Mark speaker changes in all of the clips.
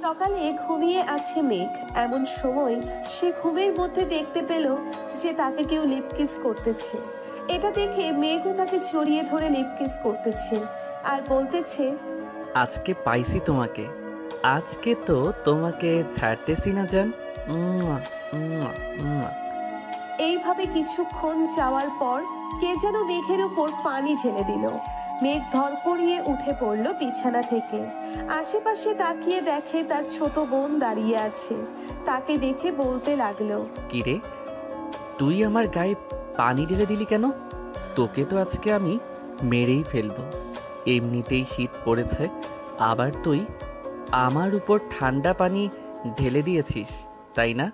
Speaker 1: সকালে ঘুমিয়ে আছে মেঘ। এমন সময় সে ঘুমের মধ্যে দেখতে পেল যে তাকে কেউ লিপকিস করতেছে। এটা দেখে মেঘও তাকে জড়িয়ে ধরে লিপকিস করতেছে আর বলতেছে,
Speaker 2: আজকে পাইছি তোমাকে। আজকে তো তোমাকে ছাড়তেছি না জান। উম্মুয়া, উম্মুয়া, উম্মুয়া।
Speaker 1: এইভাবে কিছুক্ষণ যাওয়ার পর কে যেন মেঘের উপর পানি ঢেলে দিল। মেঘ ধরপড়িয়ে উঠে পড়ল বিছানা থেকে। আশেপাশে তাকিয়ে দেখে তার ছোট বোন দাঁড়িয়ে আছে। তাকে দেখে বলতে লাগলো,
Speaker 2: কিরে, তুই আমার গায়ে পানি ঢেলে দিলি কেন? তোকে তো আজকে আমি মেরেই ফেলবো। এমনিতেই শীত পড়েছে, আবার তুই আমার উপর ঠান্ডা পানি ঢেলে দিয়েছিস, তাই না?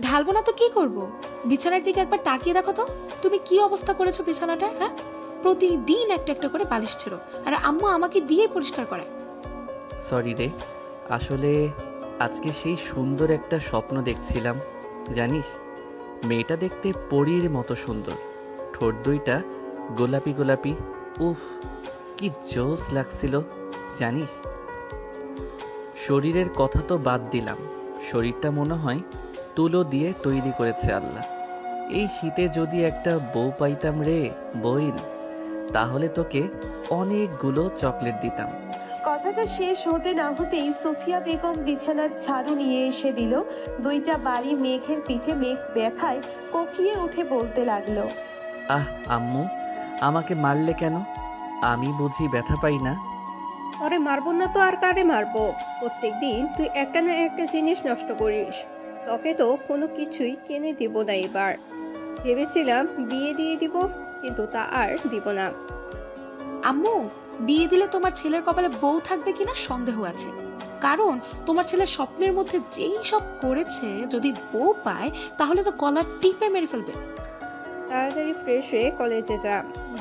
Speaker 3: ঢালবো না তো কি করব? বিছানার দিকে একবার তাকিয়ে দেখো তো, তুমি কি অবস্থা করেছো বিছানাটার। হ্যাঁ, প্রতিদিন একটা একটা করে বালিশ ছেড়ো, আর আম্মু আমাকে দিয়ে পরিষ্কার করায়।
Speaker 2: সরি রে, আসলে আজকে সেই সুন্দর একটা স্বপ্ন দেখছিলাম। জানিস, মেয়েটা দেখতে পরীর মতো সুন্দর, ঠোঁট দুইটা গোলাপি গোলাপি। উফ, কি জোস লাগছিল জানিস। শরীরের কথা তো বাদ দিলাম, শরীরটা মনে হয় তুলো দিয়ে তৈরি করেছে আল্লাহ। এই শীতে যদি একটা বউ পাইতাম রে বইন, তাহলে তোকে অনেকগুলো চকলেট দিতাম।
Speaker 1: কথাটা শেষ হতে না হতেই সুফিয়া বেগম বিছানার ঝাড়ু নিয়ে এসে দিল দুইটা বাড়ি মেঘের পিঠে। মেঘ ব্যথায় কোকিয়ে উঠে বলতে লাগলো,
Speaker 2: আহ আম্মু, আমাকে মারলে কেন? আমি বুঝি ব্যথা পাই না?
Speaker 4: আরে মারবো না তো আর কারে মারবো? প্রত্যেকদিন তুই একটা না একটা জিনিস নষ্ট করিস। তোকে তো কোনো কিছুই কিনে দিব না এবার। ভেবেছিলাম বিয়ে দিয়ে দিব, কিন্তু তা আর দিব না।
Speaker 3: আম্মু, বিয়ে দিলে তোমার ছেলের কপালে বউ থাকবে কিনা সন্দেহ আছে। কারণ তোমার ছেলে স্বপ্নের মধ্যে যেই সব করেছে, যদি বউ পায় তাহলে তো গলার টিপে মেরে ফেলবে।
Speaker 4: তাড়াতাড়ি ফ্রেশ হয়ে কলেজে যা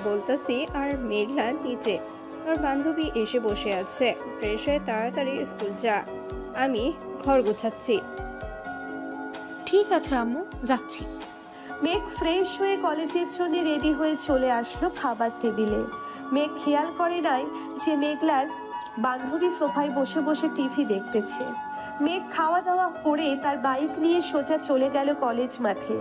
Speaker 4: বলতাছি। আর মেঘলা নিচে তোর বান্ধবী এসে বসে আছে। ফ্রেশ হয়ে তাড়াতাড়ি স্কুল যা, আমি ঘর গোছাচ্ছি।
Speaker 3: ঠিক আছে আম্মু, যাচ্ছি।
Speaker 1: মেঘ ফ্রেশ হয়ে কলেজের জন্য রেডি হয়ে চলে আসলো খাবার টেবিলে। মেঘ খেয়াল করে নাই যে মেঘলার বান্ধবী সোফায় বসে বসে টিভি দেখতেছে। মেঘ খাওয়া দাওয়া করে তার বাইক নিয়ে সোজা চলে গেল কলেজ মাঠে।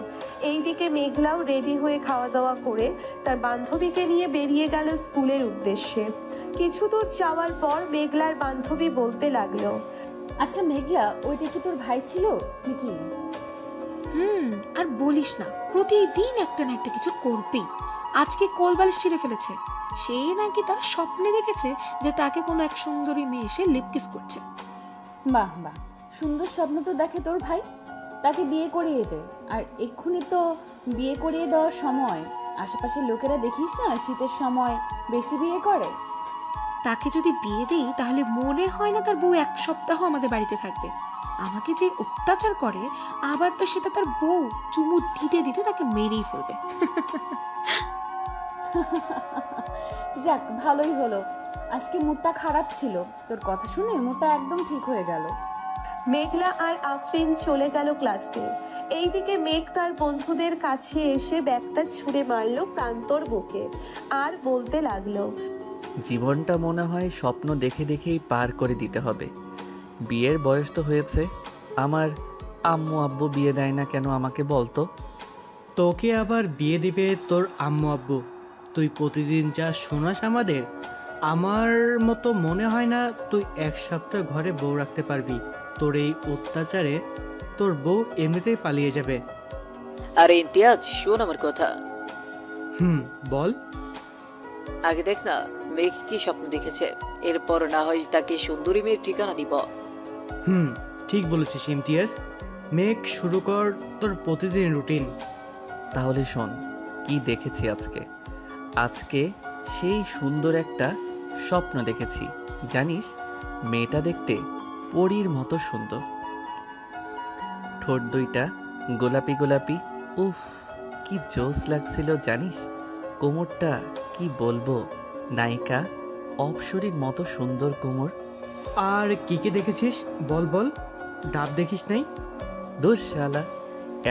Speaker 1: এইদিকে মেঘলাও রেডি হয়ে খাওয়া দাওয়া করে তার বান্ধবীকে নিয়ে বেরিয়ে গেল স্কুলের উদ্দেশ্যে। কিছু দূর যাওয়ার পর মেঘলার বান্ধবী বলতে লাগলো,
Speaker 5: আচ্ছা মেঘলা, ওইটা কি তোর ভাই ছিল নাকি?
Speaker 3: আর বলিস না, প্রতিদিন একটা না একটা কিছু করবেই। আজকে কোলবালিশ ছিঁড়ে ফেলেছে। সে নাকি তার স্বপ্নে দেখেছে যে তাকে কোনো এক সুন্দরী মেয়ে এসে লিপকিস করছে।
Speaker 5: বাহ বাহ, সুন্দর স্বপ্ন তো দেখে তোর ভাই। তাকে বিয়ে করিয়ে দে। আর এক্ষুনি তো বিয়ে করিয়ে দেওয়ার সময়। আশেপাশের লোকেরা দেখিস না শীতের সময় বেশি বিয়ে করে।
Speaker 3: তাকে যদি বিয়ে দেই তাহলে মনে হয় না তার বউ এক সপ্তাহ আমাদের বাড়িতে থাকবে। আমাকে যে অত্যাচার করে, আবার তো সেটা তার বউ চুমু দিতে দিতে তাকে মেরেই ফেলবে।
Speaker 5: যাক, ভালোই হলো। আজকে মুডটা খারাপ ছিল, তোর কথা শুনে মুডটা একদম ঠিক হয়ে গেল।
Speaker 1: মেঘলা আর আফরিন চলে গেল ক্লাসে। এইদিকে মেঘ তার বন্ধুদের কাছে এসে ব্যাগটা ছুঁড়ে মারলো প্রান্তর বুকে আর বলতে লাগলো,
Speaker 2: জীবনটা মনে হয় স্বপ্ন দেখে দেখেই পার করে দিতে হবে। বিয়ের বয়স তো হয়েছে, আমার আম্মু আব্বু বিয়ে দেয় না কেন আমাকে বলতো?
Speaker 6: তোকে আবার বিয়ে দিবে তোর আম্মু আব্বু? তুই প্রতিদিন যা শোনাস আমাদের, আমার মতো মনে হয় না তুই এক সপ্তাহ ঘরে বউ রাখতে পারবি। তোর এই অত্যাচারে তোর বউ এমনিতেই পালিয়ে যাবে।
Speaker 7: আরে ইমতিয়াজ, শোন আমার কথা।
Speaker 6: বল।
Speaker 7: আগে দেখ না মেঘ কি স্বপ্ন দেখেছে, এরপর না হয় তাকে সুন্দরী মেয়ের ঠিকানা দিব।
Speaker 6: ঠিক বলেছিস ইমতিয়াজ। মেঘ, শুরু কর তোর প্রতিদিন রুটিন।
Speaker 2: তাহলে শোন কি দেখেছি আজকে। আজকে সেই সুন্দর একটা স্বপ্ন দেখেছি। জানিস, মেয়েটা দেখতে পরীর মতো সুন্দর, ঠোঁট দুইটা গোলাপি গোলাপি। উফ, কি জোস লাগছিল জানিস। কোমরটা কি বলবো, নায়িকা অপসরীর মতো সুন্দর কোমর।
Speaker 6: আর কি কি দেখেছিস বল বল। ডাব দেখিস নাই?
Speaker 2: দোষ শালা,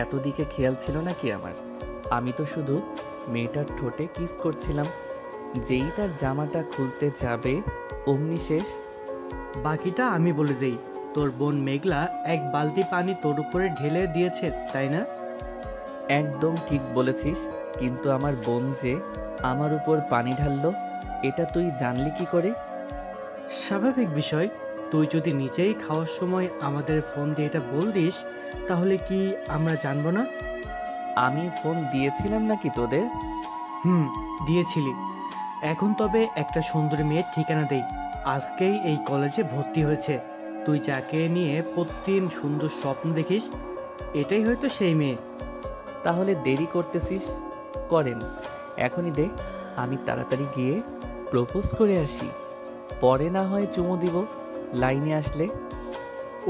Speaker 2: এত দিকে খেয়াল ছিল নাকি আমার? আমি তো শুধু মেয়েটার ঠোঁটে কিস করছিলাম। যেই তার জামাটা খুলতে যাবে অমনি শেষ।
Speaker 6: বাকিটা আমি বলে দেই। তোর বোন মেঘলা এক বালতি পানি তোর উপরে ঢেলে দিয়েছে, তাই না?
Speaker 2: একদম ঠিক বলেছিস, কিন্তু আমার বোন যে আমার উপর পানি ঢাললো এটা তুই জানলি কি করে?
Speaker 6: স্বাভাবিক বিষয়। তুই যদি নিজেই খাওয়ার সময় আমাদের ফোন দিয়ে এটা বলতিস, তাহলে কি আমরা জানবো না?
Speaker 2: আমি ফোন দিয়েছিলাম নাকি তোদের?
Speaker 6: দিয়েছিলি। এখন তবে একটা সুন্দরী মেয়ের ঠিকানা দেই। আজকেই এই কলেজে ভর্তি হয়েছে। তুই যাকে নিয়ে প্রতিদিন সুন্দর স্বপ্ন দেখিস, এটাই হয়তো সেই মেয়ে।
Speaker 2: তাহলে দেরি করতেছিস, করেন এখনই দে, আমি তাড়াতাড়ি গিয়ে প্রপোজ করে আসি, পরে না হয় চুমু দিব লাইনে আসলে।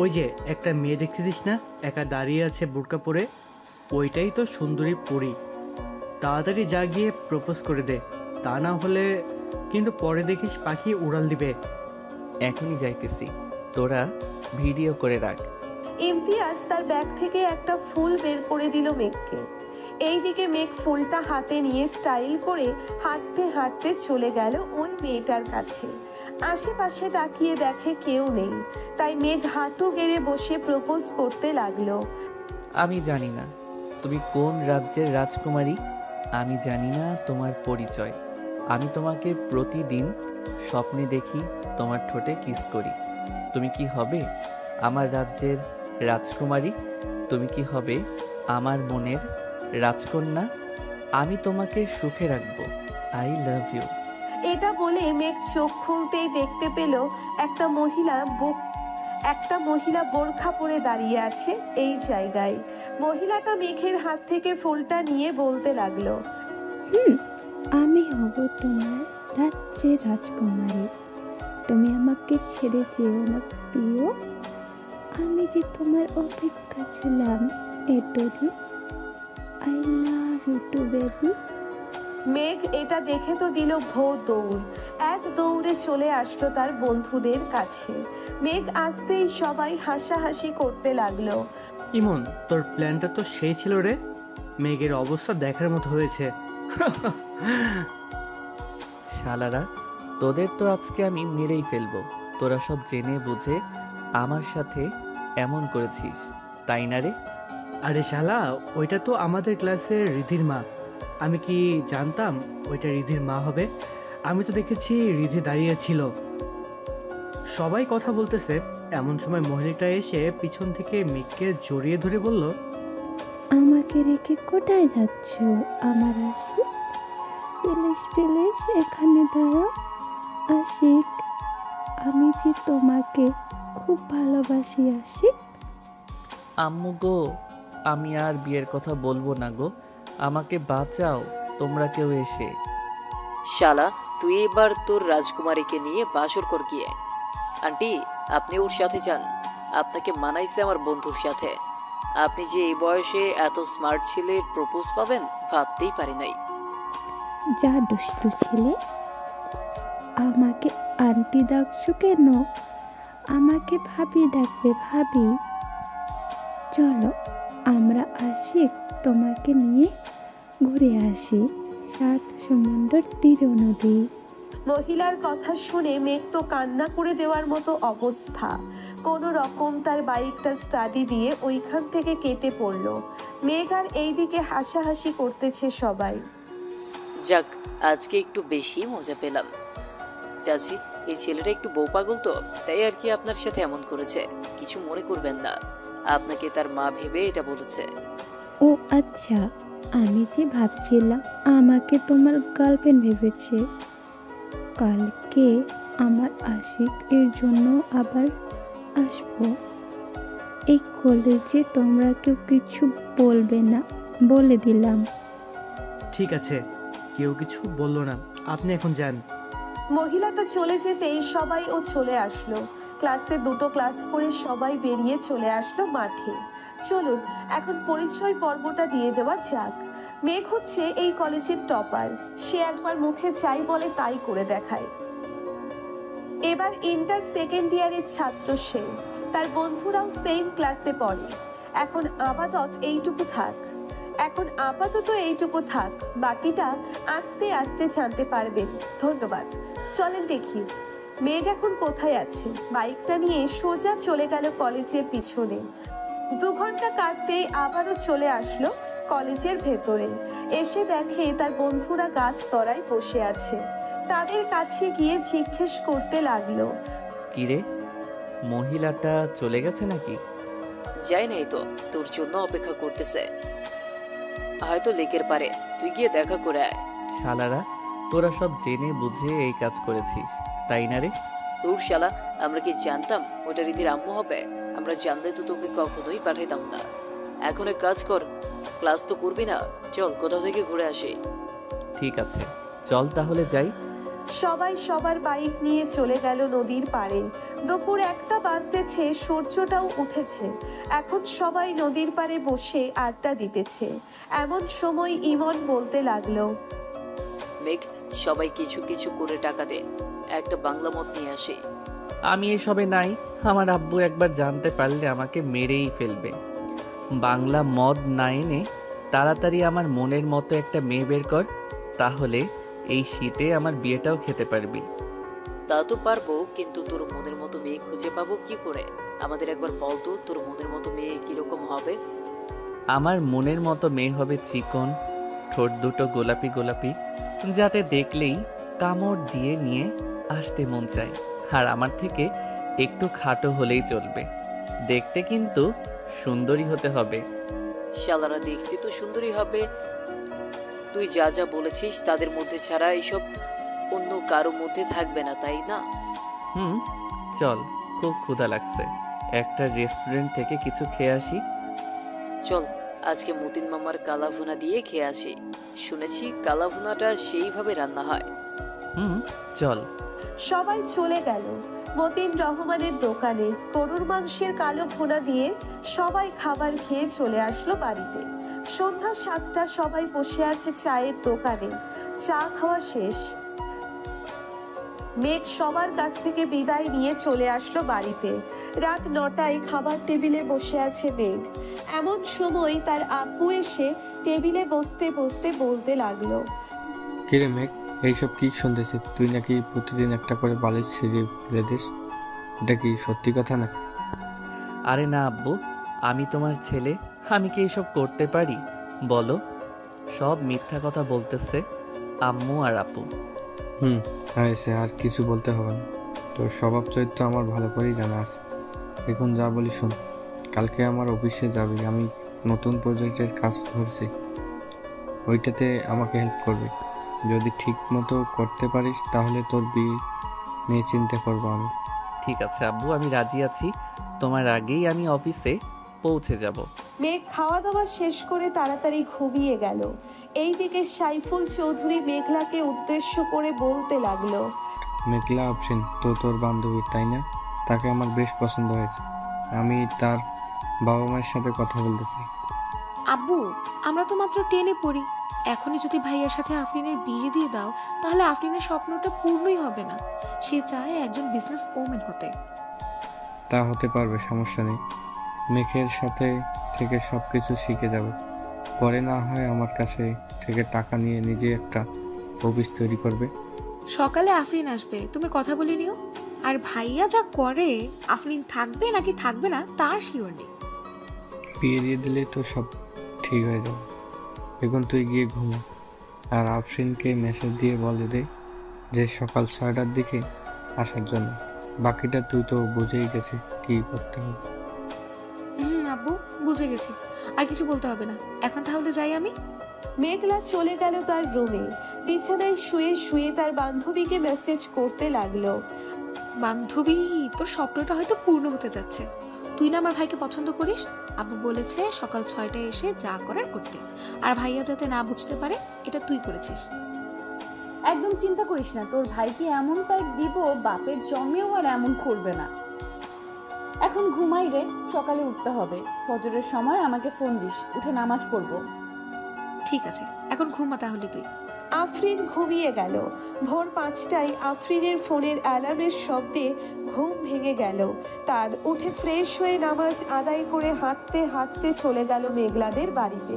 Speaker 6: ওই যে একটা মেয়ে দেখতেছিস না, একা দাঁড়িয়ে আছে বোরকা পরে, ওইটাই তো সুন্দরী পরী। তাড়াতাড়ি যা গিয়ে প্রপোজ করে দে, তা না হলে কিন্তু পরে দেখিস পাখি উড়াল দিবে।
Speaker 2: এখনই যাইতেছি, তোরা ভিডিও করে রাখ।
Speaker 1: ইমতিয়াজ তার ব্যাগ থেকে একটা ফুল বের করে দিল মেঘকে। এইদিকে মেঘ ফুলটা হাতে নিয়ে স্টাইল করে হাঁটতে হাঁটতে চলে গেল ওই মেয়েটার কাছে। আশেপাশে তাকিয়ে দেখে কেউ নেই, তাই মেঘ হাঁটু গেড়ে বসে প্রপোজ করতে লাগলো।
Speaker 2: আমি জানি না তুমি কোন রাজ্যের রাজকুমারী, আমি জানি না তোমার পরিচয়। আমি তোমাকে প্রতিদিন স্বপ্নে দেখি, তোমার ঠোঁটে কিস করি। তুমি কি হবে আমার রাজ্যের রাজকুমারী? তুমি কি হবে আমার মনের রাজকন্যা? আমি তোমাকে সুখে রাখবো। I love you.
Speaker 1: এটা বলে মেঘ চোখ খুলতেই দেখতে পেল একটা মহিলা বোরখা পরে দাঁড়িয়ে আছে এই জায়গায়। মহিলাটা মেঘের হাত থেকে ফুলটা নিয়ে বলতে লাগলো,
Speaker 8: আমি হব তোমার রাজ্যের রাজকুমারী। তুমি আমাকে ছেড়ে যেও না প্রিয়। আমি যে তোমার অপেক্ষা ছিলাম এতদিন। I love you too baby.
Speaker 1: Megh এটা দেখে তো দিল ভো দৌড়। এক দৌড়ে চলে আসলো তার বন্ধুদের কাছে। মেঘ আসতেই সবাই হাসাহাসি করতে লাগলো।
Speaker 6: ইমন, তোর প্ল্যানটা তো সেই ছিল রে। মেঘের অবস্থা দেখার মতো হয়েছে।
Speaker 2: শালারা, তোদের তো আজকে আমি মেরেই ফেলবো। তোরা সব জেনে বুঝে আমার সাথে এমন করেছিস, তাই না রে?
Speaker 6: আরে শালা, ওইটা তো আমাদের ক্লাসের রিধির মা। আমি কি জানতাম ওইটা রিধির মা হবে? আমি তো দেখেছি রিধি দাঁড়িয়ে ছিল, সবাই কথা বলতেছে। এমন সময় মহিলাটা এসে পিছন থেকে মেঘকে জড়িয়ে ধরে বলল,
Speaker 8: আমাকে রেখে কোথায় যাচ্ছ আমার আশিক? প্লিজ প্লিজ এখানে দাঁড়াও আশিক। আমি যে তোমাকে খুব ভালোবাসি আশিক।
Speaker 2: আম্মু গো, আমি আর বিয়ের কথা বলবো না গো, আমাকে বাঁচাও তোমরা কেউ এসে।
Speaker 7: শালা, তুই এবার তোর রাজকুমারীকে নিয়ে বাসর কর গিয়ে। আন্টি, আপনি ওর সাথে যান, আপনাকে মানাইছে আমার বন্ধুর সাথে। আপনি যে এই বয়সে এত স্মার্ট ছেলের প্রপোজ পাবেন ভাবতেই পারি নাই।
Speaker 8: যা দুষ্টু ছেলে, আমাকে আন্টি ডাকছো কেন? আমাকে ভাবি ডাকবে ভাবি। চলো আমরা আসি, তোমাকে নিয়ে ঘুরে আসি সাত সমুদ্র তীর নদী।
Speaker 1: মহিলার কথা শুনে মেঘ তো কান্না করে দেওয়ার মতো অবস্থা। কোনো রকম তার বাইকটা স্টাডি দিয়ে ওইখান থেকে কেটে পড়লো। মেঘ আর এইদিকে হাসাহাসি করতেছে সবাই।
Speaker 7: যাক, আজকে একটু বেশি মজা পেলাম। চাচি, এই ছেলেটা একটু বউ পাগল তো, তাই আর কি আপনার সাথে এমন করেছে। কিছু মনে করবেন না, আপনাকে তার মা ভেবে এটা বলেছে।
Speaker 8: ও আচ্ছা, আমি যে ভাবছিলাম আমাকে তোমার গার্লফ্রেন্ড ভেবেছে। কালকে আমার আশিক এর জন্য আবার আসবো। এই কলেজে তোমরা কেউ কিছু বলবে না, বলে দিলাম।
Speaker 6: ঠিক আছে, কেউ কিছু বললো না, আপনি এখন যান।
Speaker 1: মহিলাটা চলে যেতেই সবাই ও চলে আসলো। ক্লাসে দুটো ক্লাস করে সবাই বেরিয়ে চলে আসলো মাঠে। চলুন এখন পরিচয় পর্বটা দিয়ে দেওয়া যাক। মেঘ হচ্ছে এই কলেজের টপার। সে একবার মুখে চাই বলে তাই করে দেখায়। এবার ইন্টার সেকেন্ড ইয়ারের ছাত্র সে। তার বন্ধুরাও সেম ক্লাসে পড়ে। এখন আপাতত এইটুকু থাক, বাকিটা আস্তে আস্তে জানতে পারবেন। ধন্যবাদ। চলেন দেখি মেঘ এখন কোথায় আছে? বাইকটা নিয়ে সোজা চলে গেল কলেজের পিছনে। 2 ঘন্টা কাটতেই আবারও চলে আসলো কলেজের ভেতরে। এসে দেখে তার বন্ধুরা গাছ তলায় বসে আছে। তাদের কাছে গিয়ে জিজ্ঞেস করতে লাগলো,
Speaker 2: কিরে, মহিলাটা চলে গেছে নাকি?
Speaker 7: যাই নাই তো, তোর জন্য অপেক্ষা করতেছে, হয়তো লেকের পারে। তুই গিয়ে দেখা করে আয়।
Speaker 2: শালারা, তোরা সব জেনে বুঝে এই কাজ করেছিস, তাই না রে?
Speaker 7: তোর শালা, আমরা কি জানতাম ওটা রীতির আম্মু হবে? আমরা জানলে তো তোকে কখনোই পাঠাইতাম না। এখন এক কাজ কর, ক্লাস তো করবি না, চল কোথাও থেকে ঘুরে আসি।
Speaker 2: ঠিক আছে, চল তাহলে যাই।
Speaker 1: সবাই সবার বাইক নিয়ে চলে গেল নদীর পাড়ে। দুপুর 1টা বাজতেছে, সূর্যটাও উঠেছে। এখন সবাই নদীর পাড়ে বসে আড্ডা দিতেছে। এমন সময় ইমন বলতে লাগলো,
Speaker 7: মেঘ, সবাই কিছু কিছু করে টাকা দে, একটা বাংলা মদ নিয়ে আসি।
Speaker 2: আমি এসবে নাই। আমার আব্বু একবার জানতে পারলে আমাকে মেরেই ফেলবে। বাংলা মদ না এনে তাড়াতাড়ি আমার মনের মতো একটা মেয়ে বের কর, তাহলে এই শীতে আমার বিয়েটাও খেতে পারবি।
Speaker 7: তা তো পারবো, কিন্তু তোর মনের মতো মেয়ে খুঁজে পাবো কি করে? আমাদের একবার বল তো, তোর মনের মতো মেয়ে কিরকম হবে?
Speaker 2: আমার মনের মতো মেয়ে হবে চিকন, ঠোঁট দুটো গোলাপি গোলাপি, যাতে দেখলেই কামড় দিয়ে নিয়ে আসতে মন চায়। আর আমার থেকে একটু খাটো হলেই চলবে, দেখতে কিন্তু সুন্দরী হতে হবে।
Speaker 7: শালারা, দেখতে তো সুন্দরী হবে। তুই যা যা বলেছিস তাদের মধ্যে ছাড়া এইসব অন্য কারো মধ্যে থাকবে না, তাই না?
Speaker 2: চল, খুব ক্ষুধা লাগছে, একটা রেস্টুরেন্ট থেকে কিছু খেয়ে আসি।
Speaker 7: চল, আজকে মতিন মামার কালাভুনা দিয়ে খেয়ে আসি। শুনেছি কালাভুনাটা সেইভাবে রান্না হয়।
Speaker 2: চল।
Speaker 1: সবাই চলে গেল মতিন রহমানের দোকানে। গরুর মাংসের কালো ভুনা দিয়ে সবাই খাবার খেয়ে চলে আসলো বাড়িতে। সন্ধ্যা 7টা, সবাই বসে আছে চায়ের দোকানে। চা খাওয়া শেষ। মেঘ সবার কাছ থেকে বিদায় নিয়ে চলে আসলো বাড়িতে। রাত 9টায় খাবার টেবিলে বসে আছে মেঘ। এমন সময় তার আব্বু এসে টেবিলে বসতে বসতে বলতে লাগলো,
Speaker 9: কিরে মেঘ, এইসব কি শুনতেছি? তুই নাকি প্রতিদিন একটা করে বালিশ ছিঁড়ে ফেলে দিস, এটা কি সত্যি কথা না?
Speaker 2: আরে না আব্বু, আমি তোমার ছেলে, আমি কি এইসব করতে পারি বলো? সব মিথ্যা কথা বলতেছে আম্মু আর আপু।
Speaker 9: হয়েছে, আর কিছু বলতে হবে না। তোর স্বভাব চরিত্র আমার ভালো করেই জানা আছে। এখন যা বলি শোন, কালকে আমার অফিসে যাবি। আমি নতুন প্রজেক্টের কাজ ধরছি, ওইটাতে আমাকে হেল্প করবি। যদি ঠিক মতো করতে পারিস তাহলে তোর বিয়ে নিয়ে চিন্তা করবো আমি।
Speaker 2: ঠিক আছে আব্বু, আমি রাজি আছি। তোমার আগেই আমি অফিসে পৌঁছে যাব।
Speaker 1: মেঘ খাওয়া দাওয়া শেষ করে তাড়াতাড়ি ঘুমিয়ে গেল। এইদিকে সাইফুল চৌধুরী মেঘলাকে উদ্দেশ্য করে বলতে লাগলো,
Speaker 9: মেঘলা আফরিন তো তোর বান্ধবী, তাই না? তাকে আমার বেশ পছন্দ হয়েছে। আমি তার বাবা মায়ের সাথে কথা বলতে চাই।
Speaker 3: আব্বু, আমরা তো মাত্র 10-এ পড়ি। এখনই যদি ভাইয়ার সাথে আফরিনের বিয়ে দিয়ে দাও, তাহলে আফরিনের স্বপ্নটা পূর্ণই হবে না। সে চায় একজন বিজনেস ওম্যান হতে।
Speaker 9: তা হতে পারবে, সমস্যা নেই। মেঘের সাথে থেকে সব কিছু শিখে যাবে। পরে না হয় আমার কাছে থেকে টাকা নিয়ে নিজে একটা অফিস তৈরি করবে।
Speaker 3: সকালে আফরিন আসবে, তুমি কথা বলে নিও। আর ভাইয়া যা করে, আফরিন থাকবে নাকি থাকবে না তার শিওর নেই।
Speaker 9: বিয়ে দিয়ে দিলে তো সব ঠিক হয়ে যাবে। এখন তুই গিয়ে ঘুমো, আর আফরিনকে মেসেজ দিয়ে বলে দে যে সকাল 6টার দিকে আসার জন্য। বাকিটা তুই তো বুঝেই গেছিস কি করতে হবে।
Speaker 3: আব্বু, বুঝে গেছি, আর কিছু বলতে হবে না। এখন তাহলে যাই আমি।
Speaker 1: মেঘলা চলে গেল তার রুমে। বিছানায় শুয়ে শুয়ে তার বান্ধবীকে মেসেজ করতে লাগলো,
Speaker 3: বান্ধবী, তোর স্বপ্নটা হয়তো পূর্ণ হতে যাচ্ছে। তুই না আমার ভাইকে পছন্দ করিস। আব্বু বলেছে সকাল 6টায় এসে যা করার করতে, আর ভাইয়া যাতে না বুঝতে পারে এটা তুই করেছিস।
Speaker 5: একদম চিন্তা করিস না, তোর ভাইকে এমনটা দিব বাপের জন্মেও আর এমন করবে না। এখন ঘুমাই রে, সকালে উঠতে হবে। ফজরের সময় আমাকে ফোন দিস, উঠে নামাজ পড়বো।
Speaker 3: ঠিক আছে, এখন ঘুমা তাহলে তুই।
Speaker 1: আফরিন ঘুমিয়ে গেল। ভোর 5টায় আফরিনের ফোনের অ্যালার্মের শব্দে ঘুম ভেঙে গেল তার। উঠে ফ্রেশ হয়ে নামাজ আদায় করে হাঁটতে হাঁটতে চলে গেল মেঘলাদের বাড়িতে।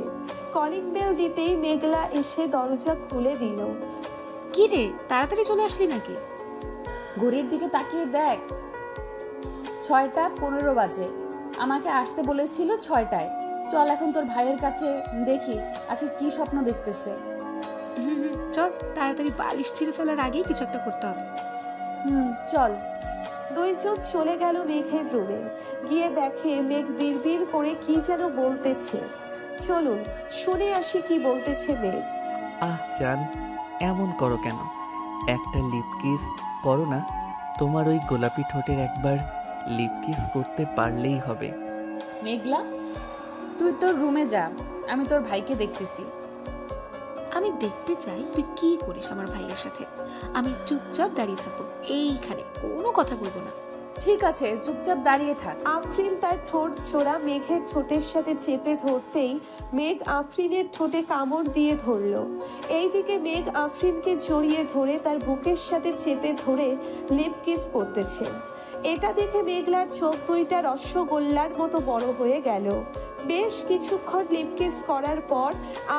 Speaker 1: কলিং বেল দিতেই মেঘলা এসে দরজা খুলে দিল।
Speaker 3: কি রে, তাড়াতাড়ি চলে আসলি নাকি?
Speaker 5: ঘড়ির দিকে তাকিয়ে দেখ, 6:15 বাজে। আমাকে আসতে বলেছিল 6টায়। চল এখন তোর ভাইয়ের কাছে, দেখি আজকে কি স্বপ্ন দেখতেছে।
Speaker 3: চল, তাড়াতাড়ি বালিশ ছিঁড়ে ফেলার আগেই কিছু একটা করতে হবে।
Speaker 5: চল।
Speaker 1: দুইজন চলে গেল মেঘের রুমে। গিয়ে দেখে মেঘ বিড়বিড় করে কি যেন বলতেছে। চলুন শুনে আসি কি বলতেছে মেঘ।
Speaker 2: জান, এমন করো কেন? একটা লিপ কিস করো না। তোমার ওই গোলাপি ঠোঁটের একবার লিপ কিস করতে পারলেই হবে।
Speaker 5: মেঘলা, তুই তোর রুমে যা, আমি তোর ভাইকে দেখতেছি।
Speaker 3: আমি দেখতে চাই তুই কি করিস আমার ভাইয়ের সাথে। আমি চুপচাপ দাঁড়িয়ে থাকবো এইখানে, কোনো কথা বলবো না।
Speaker 5: ঠিক আছে, চুপচাপ দাঁড়িয়ে থাক।
Speaker 1: আফরিন তার ঠোঁট জোড়া মেঘের ঠোঁটের সাথে চেপে ধরতেই মেঘ আফরিনের ঠোঁটে কামড় দিয়ে ধরল। এইদিকে মেঘ আফরিনকে জড়িয়ে ধরে তার বুকের সাথে চেপে ধরে লিপ কিস করতেছে। এটা দেখে মেঘলার চোখ দুইটা রসগোল্লার মতো বড় হয়ে গেল। বেশ কিছুক্ষণ লিপ কিস করার পর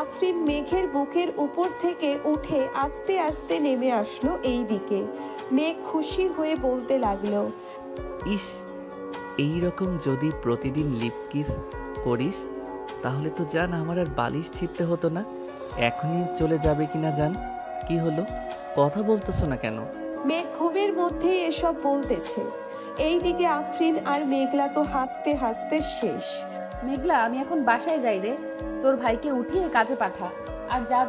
Speaker 1: আফরিন মেঘের বুকের উপর থেকে উঠে আস্তে আস্তে নেমে আসলো এই দিকে। মেঘ খুশি হয়ে বলতে লাগলো,
Speaker 2: ইস, এই রকম যদি প্রতিদিন লিপ কিস করিস তাহলে তো জান আমার আর বালিশ ছিঁড়তে হতো না। এখনই চলে যাবে কিনা জান? কি হলো, কথা বলতেছো না কেন?
Speaker 1: মেঘ ঘুমের মধ্যেই এসব বলতেছে। এইদিকে আফরিন আর মেঘলা তো হাসতে হাসতে শেষ।
Speaker 5: মেঘলা, আমি এখন বাসায় যাই রে। তোর ভাইকে উঠিয়ে কাজে পাঠা। আর যা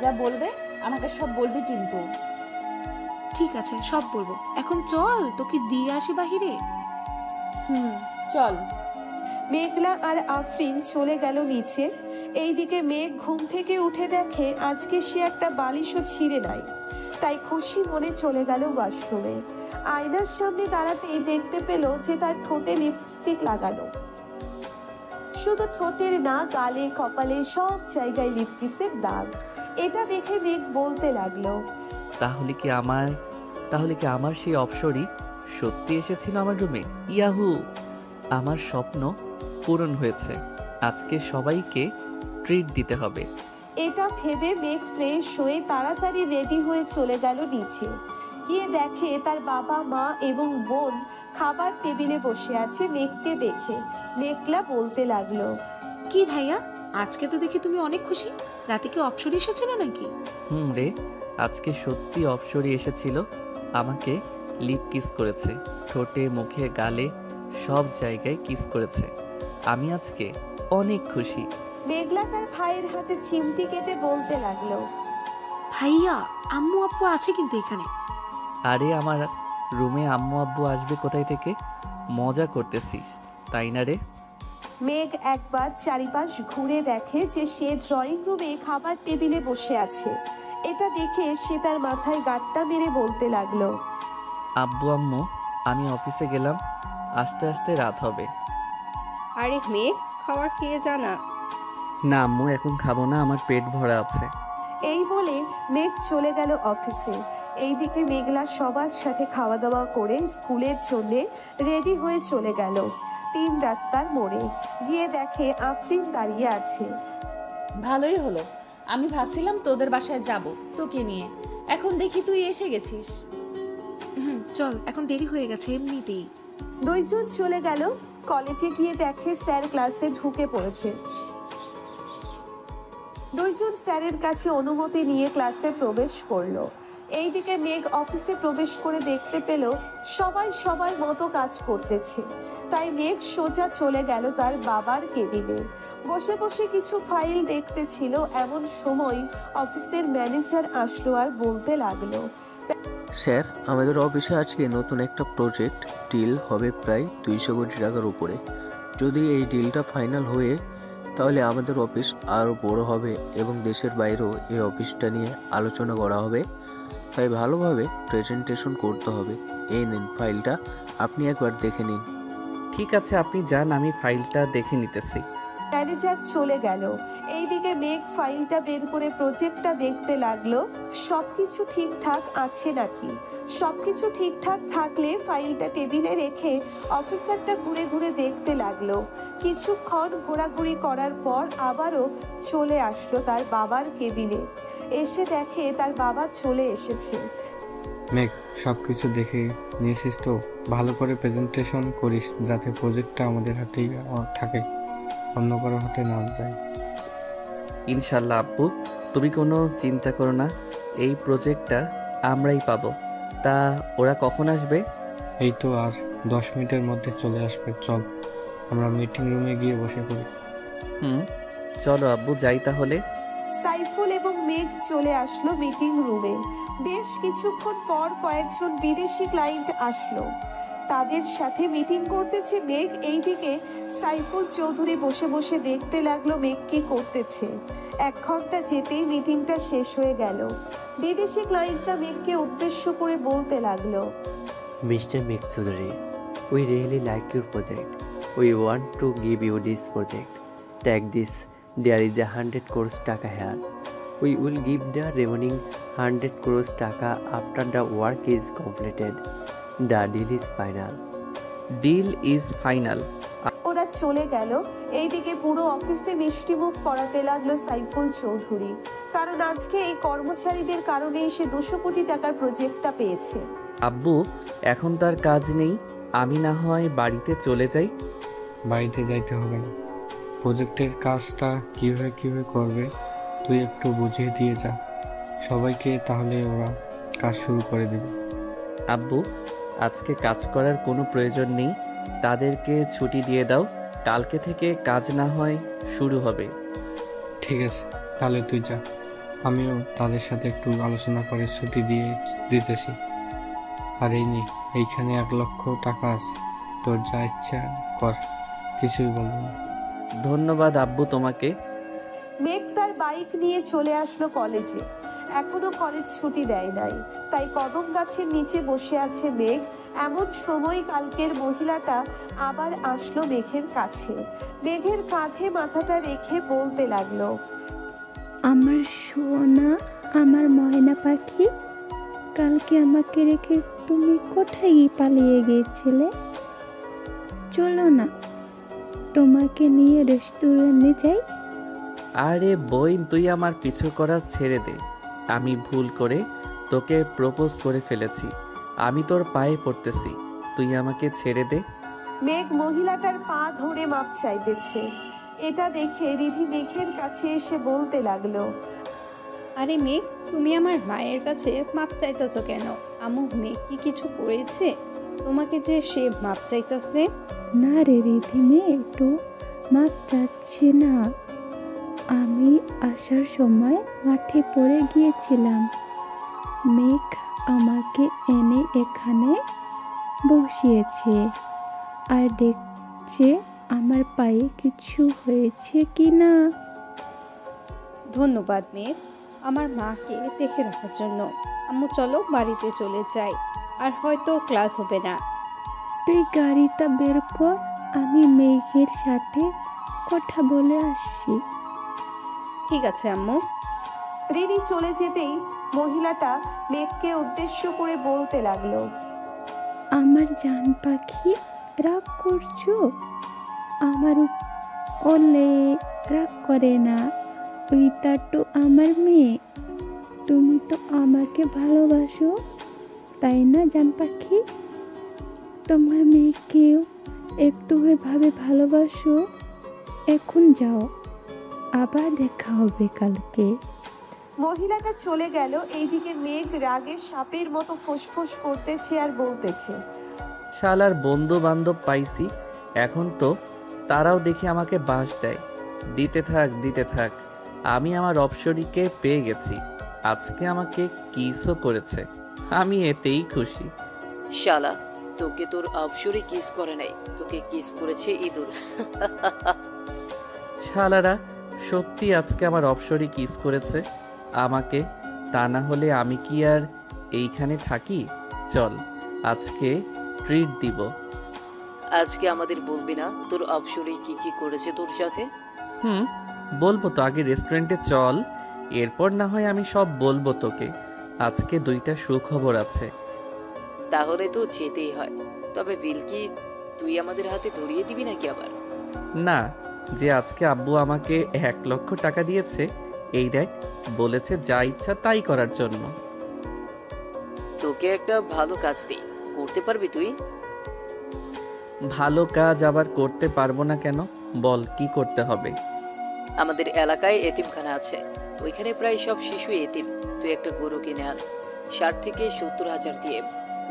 Speaker 5: যা বলবে আমাকে সব বলবি কিন্তু।
Speaker 3: ঠিক আছে, সব বলবো। এখন চল, তোকে দিয়ে আসি বাহিরে।
Speaker 5: চল।
Speaker 1: মেঘলা আর আফরিন চলে গেল নিচে। এইদিকে মেঘ ঘুম থেকে উঠে দেখে আজকে সে একটা বালিশও ছিঁড়ে নাই। তাই খুশি মনে চলে গেল ওয়াশরুমে। আয়নার সামনে দাঁড়াতেই দেখতে পেল যে তার ঠোঁটে লিপস্টিক লাগানো। শুধু ঠোঁটের না, গালে কপালে সব জায়গায় লিপকিসের দাগ। এটা দেখে মেঘ বলতে লাগলো,
Speaker 2: তাহলে কি আমার সেই অপসরই সত্যি এসেছিল আমার রুমে? ইয়াহু, আমার স্বপ্ন পূরণ হয়েছে। আজকে সবাইকে ট্রিট দিতে হবে।
Speaker 1: এটা ভেবে মেঘ ফ্রেশ হয়ে তাড়াতাড়ি রেডি হয়ে চলে গেল নিচে। গিয়ে দেখে তার বাবা মা এবং বোন খাবার টেবিলে বসে আছে। মেঘকে দেখে মেঘলা বলতে লাগলো,
Speaker 3: কি ভাইয়া, আজকে তো দেখি তুমি অনেক খুশি। রাতে কি অপসরি এসেছিল নাকি?
Speaker 2: রে, আজকে সত্যি অপসরি এসেছিল। আমাকে লিপ কিস করেছে, ঠোঁটে মুখে গালে সব জায়গায় কিস করেছে। আমি আজকে অনেক খুশি।
Speaker 1: মেঘলা তার ভাইয়ের হাতে চিমটি কেটে বলতে লাগলো,
Speaker 3: ভাইয়া, আম্মু আব্বু আছে কিন্তু এখানে।
Speaker 2: আরে আমার রুমে আম্মু আব্বু আসবে কোথায় থেকে? মজা করতেছিস তাই না রে?
Speaker 1: মেঘ একবার চারিপাশ ঘুরে দেখে যে সে ড্রয়িং রুমে খাবার টেবিলে বসে আছে। এটা দেখে সে তার মাথায় গাঁটটা মেরে বলতে লাগলো,
Speaker 2: আব্বু আম্মু, আমি অফিসে গেলাম, আস্তে আস্তে রাত হবে।
Speaker 4: আরে মেঘ, খাবার খেয়ে যা না।
Speaker 2: না আম্মু, এখন খাবো না, আমার পেট ভরা আছে।
Speaker 1: এই বলে মেঘ চলে গেল অফিসে। এইদিকে মেঘলা সবার সাথে খাওয়া দাওয়া করে স্কুলের জন্য রেডি হয়ে চলে গেল 3 রাস্তার মোড়ে। গিয়ে দেখে আফরিন দাঁড়িয়ে আছে।
Speaker 5: ভালোই হলো, আমি ভাবছিলাম তোদের বাসায় যাব তোকে নিয়ে, এখন দেখি তুই এসে গেছিস।
Speaker 3: চল, এখন দেরি হয়ে গেছে এমনিতেই।
Speaker 1: দুইজন চলে গেল কলেজে। গিয়ে দেখে স্যার ক্লাসে ঢুকে পড়েছে। দুইজন স্যারের কাছে অনুমতি নিয়ে ক্লাসে প্রবেশ করলো। এইদিকে মেঘ অফিসে প্রবেশ করে দেখতে পেল সবাই সবার মতো কাজ করতেছে। তাই মেঘ সোজা চলে গেল তার বাবার কেবিনে। বসে বসে কিছু ফাইল দেখতেছিল। এমন সময় অফিসের ম্যানেজার আসলো আর বলতে লাগলো,
Speaker 10: স্যার, আমাদের অফিসে আজকে নতুন একটা প্রজেক্ট ডিল হবে প্রায় 200 কোটি টাকার উপরে। যদি এই ডিলটা ফাইনাল হয়ে তাহলে আমাদের অফিস আরও বড় হবে এবং দেশের বাইরেও এই অফিসটা নিয়ে আলোচনা করা হবে। তাই ভালোভাবে প্রেজেন্টেশন করতে হবে। এই নিন ফাইলটা, আপনি একবার দেখে নিন।
Speaker 2: ঠিক আছে, আপনি যান, আমি ফাইলটা দেখে নিতেছি।
Speaker 1: ম্যানেজার চলে গেল। এইদিকে মেঘ ফাইলটা বের করে প্রজেক্টটা দেখতে লাগলো সবকিছু ঠিকঠাক আছে নাকি। সবকিছু ঠিকঠাক থাকলে ফাইলটা টেবিলে রেখে অফিসারটা ঘুরে ঘুরে দেখতে লাগলো। কিছুক্ষণ ঘোরাঘুরি করার পর আবারও চলে আসলো তার বাবার কেবিনে। এসে দেখে তার বাবা চলে এসেছে।
Speaker 9: মেঘ, সব কিছু দেখে নিয়েছিস তো? ভালো করে প্রেজেন্টেশন করিস যাতে প্রজেক্টটা আমাদের হাতেই থাকে, অন্য কারো হাতে না যায়।
Speaker 2: ইনশাল্লাহ আব্বু, তুমি কোনো চিন্তা করো না, এই প্রজেক্টটা আমরাই পাবো। তা ওরা কখন আসবে?
Speaker 9: এই তো আর 10 মিনিটের মধ্যে চলে আসবে। চল আমরা মিটিং রুমে গিয়ে বসে পড়ি।
Speaker 2: চলো আব্বু, যাই তাহলে।
Speaker 1: সাইফুল এবং মেঘ চলে আসলো মিটিং রুমে। বেশ কিছুক্ষণ পর কয়েকজন বিদেশি ক্লায়েন্ট আসলো। তাদের সাথে মিটিং করতেছে মেঘ। এইদিকে সাইফুল চৌধুরী বসে বসে দেখতে লাগলো মেঘ কি করতেছে। 1 ঘন্টা যেতেই মিটিংটা শেষ হয়ে গেল। বিদেশি ক্লায়েন্টরা মেঘকে উদ্দেশ্য করে বলতে লাগলো,
Speaker 11: Mr. Meg Choudhury, we really like your project. We want to give you this project. Take this. There is a 100 crores taka here. We will give the remaining 100 crores taka after the work is completed. The deal is final.
Speaker 2: Deal is final.
Speaker 1: ওরা চলে গেল। এইদিকে পুরো অফিসে মিষ্টিমুখ করাতে লাগলো সাইফুল চৌধুরী, কারণ আজকে এই কর্মচারীদের কারণে সে 200 কোটি টাকার প্রজেক্টটা পেয়েছে।
Speaker 2: আব্বু, এখন তার কাজ নেই, আমি না হয় বাড়িতে চলে যাই।
Speaker 9: বাড়িতে যাইতে হবে না, প্রজেক্টের কাজটা কিভাবে করবে তুই একটু বুঝিয়ে দিয়ে যা সবাইকে, তাহলে ওরা কাজ শুরু করে দেবে।
Speaker 2: আব্বু, আজকে কাজ করার কোনো প্রয়োজন নেই, তাদেরকে ছুটি দিয়ে দাও, কালকে থেকে কাজ না হয় শুরু হবে।
Speaker 9: ঠিক আছে, তাহলে তুই যা, আমিও তাদের সাথে একটু আলোচনা করে ছুটি দিতেছি। আর এইখানে 1 লক্ষ টাকা আছে, তোর যা ইচ্ছা কর, কিছুই বলবো না।
Speaker 2: ধন্যবাদ আব্বু তোমাকে।
Speaker 1: মেঘ তার বাইক নিয়ে চলে আসলো কলেজে। এখনো কলেজ ছুটি দেয় নাই, তাই কদম গাছের নিচে বসে আছে মেঘ। এমন সময় কালকের মহিলাটা আবার আসলো মেঘের কাছে। মেঘের কাঁধে মাথাটা রেখে বলতে লাগলো,
Speaker 8: আমার সোনা, আমার ময়না পাখি, কালকে আমাকে রেখে তুমি কোথায় পালিয়ে গিয়েছিলে? চলো না, তোমাকে নিয়ে রেস্টুরেন্টে যাই।
Speaker 2: আরে বইন, তুই আমার পিছু করা ছেড়ে দে। আমি ভুল করে তোকে প্রপোজ করে ফেলেছি, আমি তোর পায়ে পড়তেছি, তুই আমাকে ছেড়ে দে।
Speaker 1: মেঘ মহিলাটার পা ধরে মাপ চাইতেছে। এটা দেখে রিধি মেঘের কাছে এসে বলতে লাগলো,
Speaker 4: আরে মেঘ, তুমি আমার মায়ের কাছে মাপ চাইতেছো কেন? আমু মেঘ কি কিছু করেছে তোমাকে যে সে মাপ চাইতেছে?
Speaker 8: না রে রিধি, মেয়ে একটু মাপ চাচ্ছি না। আমি আসার সময় মাঠে পড়ে গিয়েছিলাম, মেঘ আমাকে এনে এখানে বসিয়েছে আর দেখছে আমার পায়ে কিছু হয়েছে কি না।
Speaker 4: ধন্যবাদ মেঘ, আমার মাকে দেখে রাখার জন্য। আম্মু চলো বাড়িতে চলে যাই, আর হয়তো ক্লাস হবে না।
Speaker 8: তুই গাড়িটা বের কর, আমি মেঘের সাথে কথা বলে আসছি।
Speaker 4: ঠিক আছে আম্মু।
Speaker 1: রিনি চলে যেতেই মহিলাটা মেঘকে উদ্দেশ্য করে বলতে লাগলো,
Speaker 8: আমার জান পাখি, রাগ করছো? আমার ওলে রাগ করে না, ওইটা তো আমার মেয়ে। তুমি তো আমাকে ভালোবাসো, তাই না জান পাখি? তোমার মেয়েকেও একটু ভাবে ভালোবাসো। এখন যাও, আবার দেখা হবে কালকে।
Speaker 1: মহিলাটা চলে গেল। এইদিকে মেঘ রাগে সাপের মতো ফোঁসফোঁস করতেছে আর বলতেছে,
Speaker 2: শালার বন্ধু বান্ধব পাইছি, এখন তো তারাও দেখি আমাকে বাঁশ দেয়। দিতে থাক, আমি আমার অপসরীকে পেয়ে গেছি, আজকে আমাকে কিসও করেছে, আমি এতেই খুশি।
Speaker 7: শালা, তোকে তোর অপসরি কিস করে নাই, তোকে কিস করেছে ইঁদুর।
Speaker 2: শালারা সত্যি আজকে আমার অপসরী কিস করেছে আমাকে, তা না হলে আমি কি আর এইখানে থাকি? চল, আজকে ট্রিট দিব।
Speaker 7: আজকে আমাদের বলবি না তোর অপসরি কি কি করেছে তোর সাথে?
Speaker 2: বলবো তো, আগে রেস্টুরেন্টে চল, এরপর না হয় আমি সব বলবো তোকে। আজকে 2টা সুখবর আছে।
Speaker 7: তাহলে তো যেতেই হয়, তবে বিল কি তুই আমাদের হাতে ধরিয়ে দিবি নাকি আবার?
Speaker 2: না, যে আজকে আব্বু আমাকে 1 লক্ষ টাকা দিয়েছে, এই দেখ, বলেছে যা ইচ্ছা তাই করার জন্য।
Speaker 7: তোকে একটা ভালো কাজ দিই, করতে পারবি তুই?
Speaker 2: ভালো কাজ আবার করতে পারবো না কেন? বল কি করতে হবে?
Speaker 7: আমাদের এলাকায় এতিমখানা আছে, ওইখানে প্রায় সব শিশু এতিম। তুই একটা গরু কিনে আন, 60 থেকে 70,000 দিয়ে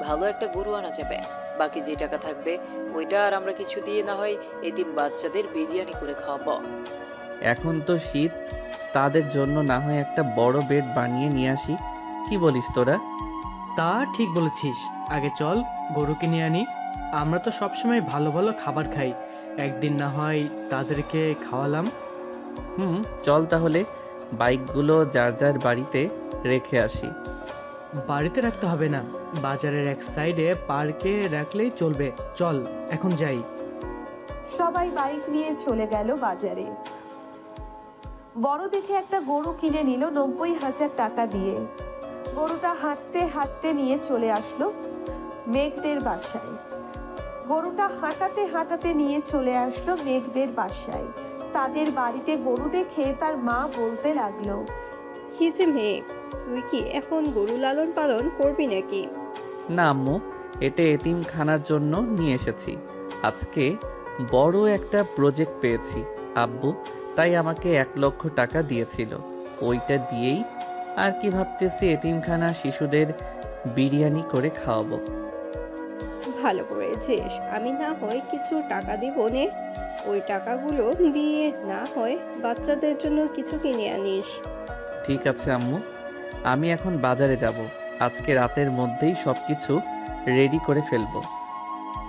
Speaker 7: ভালো একটা গরু আনা যাবে। বাকি যে টাকা থাকবে ওইটা আর আমরা কিছু দিয়ে না হয় এতিম বাচ্চাদের বিরিয়ানি করে খাওয়াবো।
Speaker 2: এখন তো শীত, তাদের জন্য না হয় একটা বড় বেড বানিয়ে নিয়ে আসি। কি বলিস তোরা?
Speaker 6: তা ঠিক বলেছিস, আগে চল গরু কিনে আনি। আমরা তো সবসময় ভালো ভালো খাবার খাই, একদিন না হয় তাদেরকে খাওয়ালাম।
Speaker 2: চল তাহলে বাইকগুলো যার যার বাড়িতে রেখে আসি।
Speaker 6: বাড়িতে রাখতে হবে না, বাজারের এক সাইডে পার্কে রাখলেই চলবে। চল এখন যাই।
Speaker 1: সবাই বাইক নিয়ে চলে গেল বাজারে। বড় দেখে একটা গরু কিনে নিল 90,000 টাকা দিয়ে। গরুটা হাঁটতে হাঁটতে নিয়ে চলে আসলো মেঘদের বাসায়। গরুটা হাঁটাতে হাঁটাতে নিয়ে চলে আসলো মেঘদের বাসায়। তাদের বাড়িতে গরু দেখে তার মা বলতে লাগলো,
Speaker 4: কি যে মেঘ, তুই কি এখন গরু লালন পালন করবি নাকি?
Speaker 2: না আম্মু, এটা এতিমখানার জন্য নিয়ে এসেছি। আজকে বড় একটা প্রজেক্ট পেয়েছি আব্বু, তাই আমাকে 1 লক্ষ টাকা দিয়েছিল। ওইটা দিয়েই আর কি ভাবতেছি এতিমখানা শিশুদের বিরিয়ানি করে খাওয়াবো।
Speaker 4: ভালো করেছিস, আমি না হয় কিছু টাকা দিব নে, ওই টাকাগুলো দিয়ে না হয় বাচ্চাদের জন্য কিছু কিনে আনিস।
Speaker 2: ঠিক আছে আম্মু, আমি এখন বাজারে যাব। আজকে রাতের মধ্যেই সব কিছু রেডি করে ফেলবো।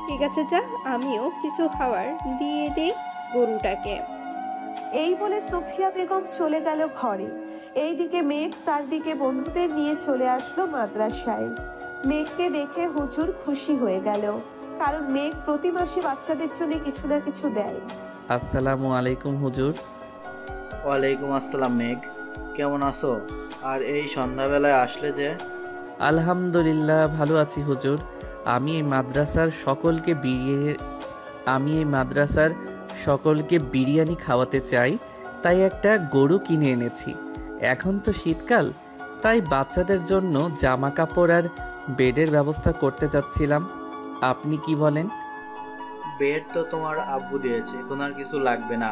Speaker 4: ঠিক আছে যা, আমিও কিছু খাবার দিয়ে দেই গরুটাকে।
Speaker 1: এই বলে সুফিয়া বেগম চলে গেল ঘরে। এইদিকে মেঘ তার দিকে বন্ধুদের নিয়ে চলে আসলো মাদ্রাসায়। মেঘকে দেখে হুজুর খুশি হয়ে গেল, কারণ মেঘ প্রতি মাসে বাচ্চাদের জন্য কিছু না কিছু দেয়।
Speaker 2: আসসালামু আলাইকুম হুজুর।
Speaker 12: ওয়ালাইকুম আসসালাম মেঘ, কেমন আছো? আর এই সন্ধ্যাবেলায় আসলে যে?
Speaker 2: আলহামদুলিল্লাহ ভালো আছি হুজুর। আমি এই মাদ্রাসার সকলকে বিরিয়ানি খাওয়াতে চাই, তাই একটা গরু কিনে এনেছি। এখন তো শীতকাল, তাই বাচ্চাদের জন্য জামা কাপড় আর বেডের ব্যবস্থা করতে চাচ্ছিলাম। আপনি কি বলেন?
Speaker 12: বেড তো তোমার আব্বু দিয়েছে, এখন আর কিছু লাগবে না।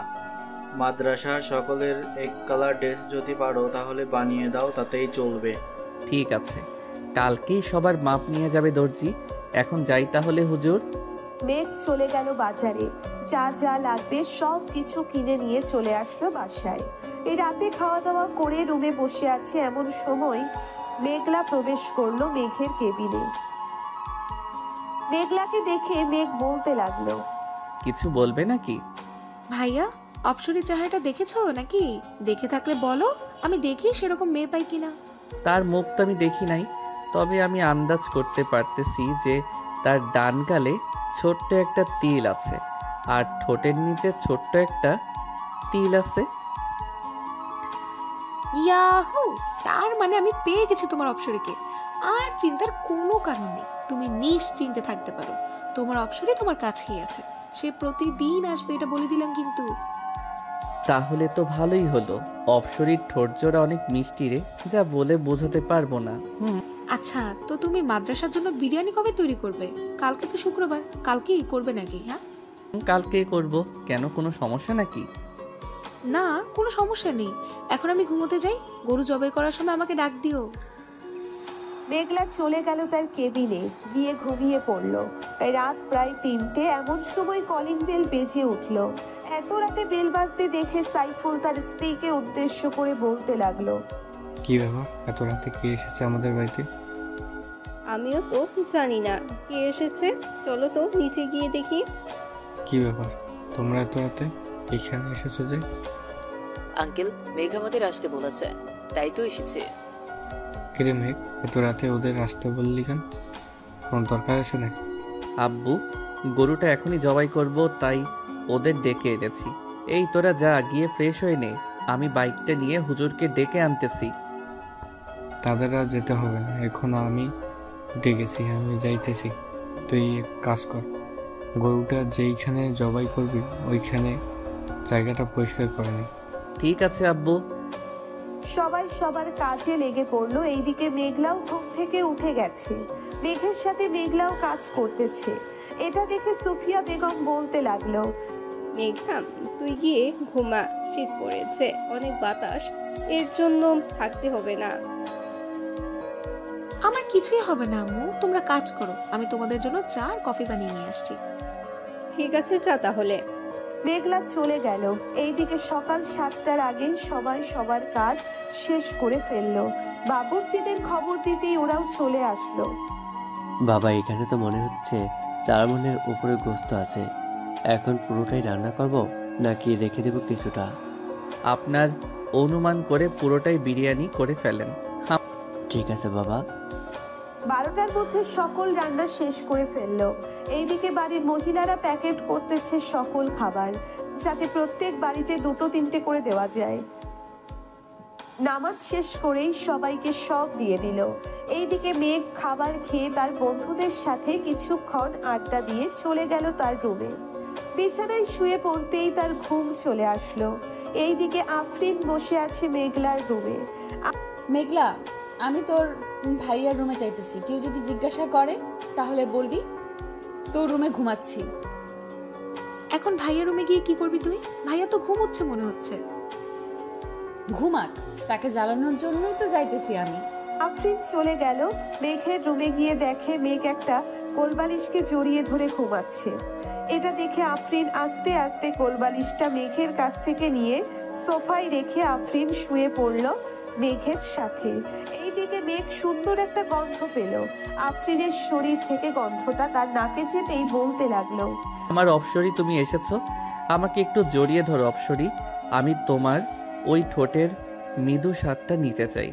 Speaker 12: মাদ্রাসার সকলের এক কালার ড্রেস যদি পারো তাহলে বানিয়ে দাও, তাতেই চলবে।
Speaker 2: ঠিক আছে, কালকেই সবার মাপ নিয়ে যাবে দর্জি। এখন যাই তাহলে হুজুর।
Speaker 1: মেঘ চলে গেল বাজারে, যা যা লাগবে সব কিছু কিনে নিয়ে চলে আসলো বাসায়। এই রাতে খাওয়া দাওয়া করে রুমে বসে আছে এমন সময় মেঘলা প্রবেশ করলো মেঘের কেবিনে। মেঘলাকে দেখে মেঘ বলতে লাগলো,
Speaker 2: কিছু বলবে নাকি?
Speaker 3: ভাইয়া, অপসরের চেহারাটা দেখেছো নাকি? দেখে থাকলে বলো, আমি দেখি সেরকম মেয়ে পাই কিনা।
Speaker 2: তার মুখ তো আমি দেখি নাই, তবে আমি আন্দাজ করতে পারতেছি যে তার ডান গালে ছোট্ট একটা তিল আছে আর ঠোঁটের নিচে ছোট্ট একটা তিল আছে।
Speaker 3: ইয়াহু, তার মানে আমি পেয়ে গেছি তোমার অপসরীকে। আর চিন্তার কোনো কারণ নেই, তুমি নিশ্চিন্তে থাকতে পারো। তোমার অপসরী তোমার কাছেই আছে, সে প্রতিদিন আসবে, এটা বলে দিলাম কিন্তু।
Speaker 2: তাহলে তো ভালোই হলো। অপসরীর ঠোঁটজোড়া অনেক মিষ্টি রে, যা বলে বোঝাতে পারবো না।
Speaker 3: আচ্ছা, তো তুমি মাদ্রাসার জন্য বিরিয়ানি কবে তৈরি করবে? কালকে তো শুক্রবার, কালকেই করবে নাকি? হ্যাঁ,
Speaker 2: কালকে করব। কেন, কোনো সমস্যা নাকি?
Speaker 3: না, কোনো সমস্যা নেই। এখন আমি ঘুমোতে যাই, গরু জবাই করার সময় আমাকে ডাক দিও।
Speaker 1: মেঘলা চলে গেল তার কেবিনে, গিয়ে ঘুমিয়ে পড়ল। রাত প্রায় 3টে, এমন সময় কলিং বেল বেজে উঠল। এত রাতে বেল বাজতে দেখে সাইফুল তার স্ত্রীকে উদ্দেশ্য করে বলতে লাগলো,
Speaker 9: কি ব্যাপার, এত রাতে কে এসেছে আমাদের বাড়িতে?
Speaker 4: আমিও তো জানি না কে এসেছে, চলো তো নিচে গিয়ে দেখি।
Speaker 9: কি ব্যাপার, তোমরা এত রাতে এখানে এসেছো যে?
Speaker 7: আঙ্কেল, মেঘ আমাদের আসতে বলেছে, তাই তো এসেছে।
Speaker 9: কিরে মেঘ, এত রাতে ওদের আসতে বললি কেন? কোন দরকার আছে নাকি?
Speaker 2: আব্বু, গরুটা এখনই জবাই করব, তাই ওদের ডেকে এনেছি। এই তোরা যা, গিয়ে ফ্রেশ হয়ে নে, আমি বাইকটা নিয়ে হুজুরকে ডেকে আনতেছি।
Speaker 9: তাদের আর যেতে হবে না, এখনো আমি ডেকেছি, আমি যাইতেছি। তুই এক কাজ কর, গরুটা যেইখানে জবাই করবি ওইখানে জায়গাটা পরিষ্কার করে নি।
Speaker 2: ঠিক আছে আব্বু।
Speaker 1: সবাই সবার কাজে লেগে পড়লো। এইদিকে মেঘলাও ঘুম থেকে উঠে গেছে। মেঘের সাথে মেঘলাও কাজ করতেছে। এটা দেখে সুফিয়া বেগম বলতে লাগলো,
Speaker 4: মেঘা, তুই গিয়ে ঘুমা, শীত পড়েছে, অনেক বাতাস, এর জন্য থাকতে হবে না।
Speaker 3: আমার কিছুই হবে না আম্মু, তোমরা কাজ করো, আমি তোমাদের জন্য চা আর কফি বানিয়ে নিয়ে আসছি।
Speaker 4: ঠিক আছে, যা তাহলে।
Speaker 1: মেঘলা চলে গেল। এইদিকে সকাল 7টার আগেই সবাই সবার কাজ শেষ করে ফেললো। বাবুর্চিদের খবর দিতেই ওরাও চলে আসলো।
Speaker 11: বাবা, এখানে তো মনে হচ্ছে 4 মণের উপরে গোস্ত আছে। এখন পুরোটাই রান্না করব নাকি রেখে দেব কিছুটা?
Speaker 2: আপনার অনুমান করে পুরোটাই বিরিয়ানি করে ফেলেন।
Speaker 11: ঠিক আছে বাবা।
Speaker 1: 12টার মধ্যে সকল রান্না শেষ করে ফেললো। এইদিকে বাড়ির মহিলারা প্যাকেট করতেছে সকল খাবার, যাতে প্রত্যেক বাড়িতে 2-3টে করে দেওয়া যায়। নামাজ শেষ করেই সবাইকে সব দিয়ে দিল। এইদিকে মেঘ খাবার খেয়ে তার বন্ধুদের সাথে কিছুক্ষণ আড্ডা দিয়ে চলে গেল তার রুমে। বিছানায় শুয়ে পড়তেই তার ঘুম চলে আসলো। এইদিকে আফরিন বসে আছে মেঘলার রুমে।
Speaker 5: মেঘলা, আমি তোর ভাইয়ার রুমে চাইতেছি। কেউ যদি জিজ্ঞাসা করে তাহলে বলবি তোর রুমে ঘুমাচ্ছি।
Speaker 3: এখন ভাইয়ার রুমে গিয়ে কি করবি তুই? ভাইয়া তো ঘুমোচ্ছে মনে হচ্ছে।
Speaker 5: ঘুমাক, তাকে জ্বালানোর জন্যই তো যাইতেছি আমি।
Speaker 1: আফরিন চলে গেল। মেঘের রুমে গিয়ে দেখে মেঘ একটা কোলবালিশকে জড়িয়ে ধরে ঘুমাচ্ছে। এটা দেখে আফরিন আস্তে আস্তে কোলবালিশটা মেঘের কাছ থেকে নিয়ে সোফায় রেখে আফরিন শুয়ে পড়ল মেঘের সাথে। এইদিকে মেঘ সুন্দর একটা গন্ধ পেল। আফরিনের শরীর থেকে গন্ধটা তার নাকে যেতেই বলতে লাগলো,
Speaker 2: আমার অপসরি, তুমি এসেছো। আমাকে একটু জড়িয়ে ধরো অপসরি, আমি তোমার ওই ঠোঁটের মৃদু স্বাদটা নিতে চাই।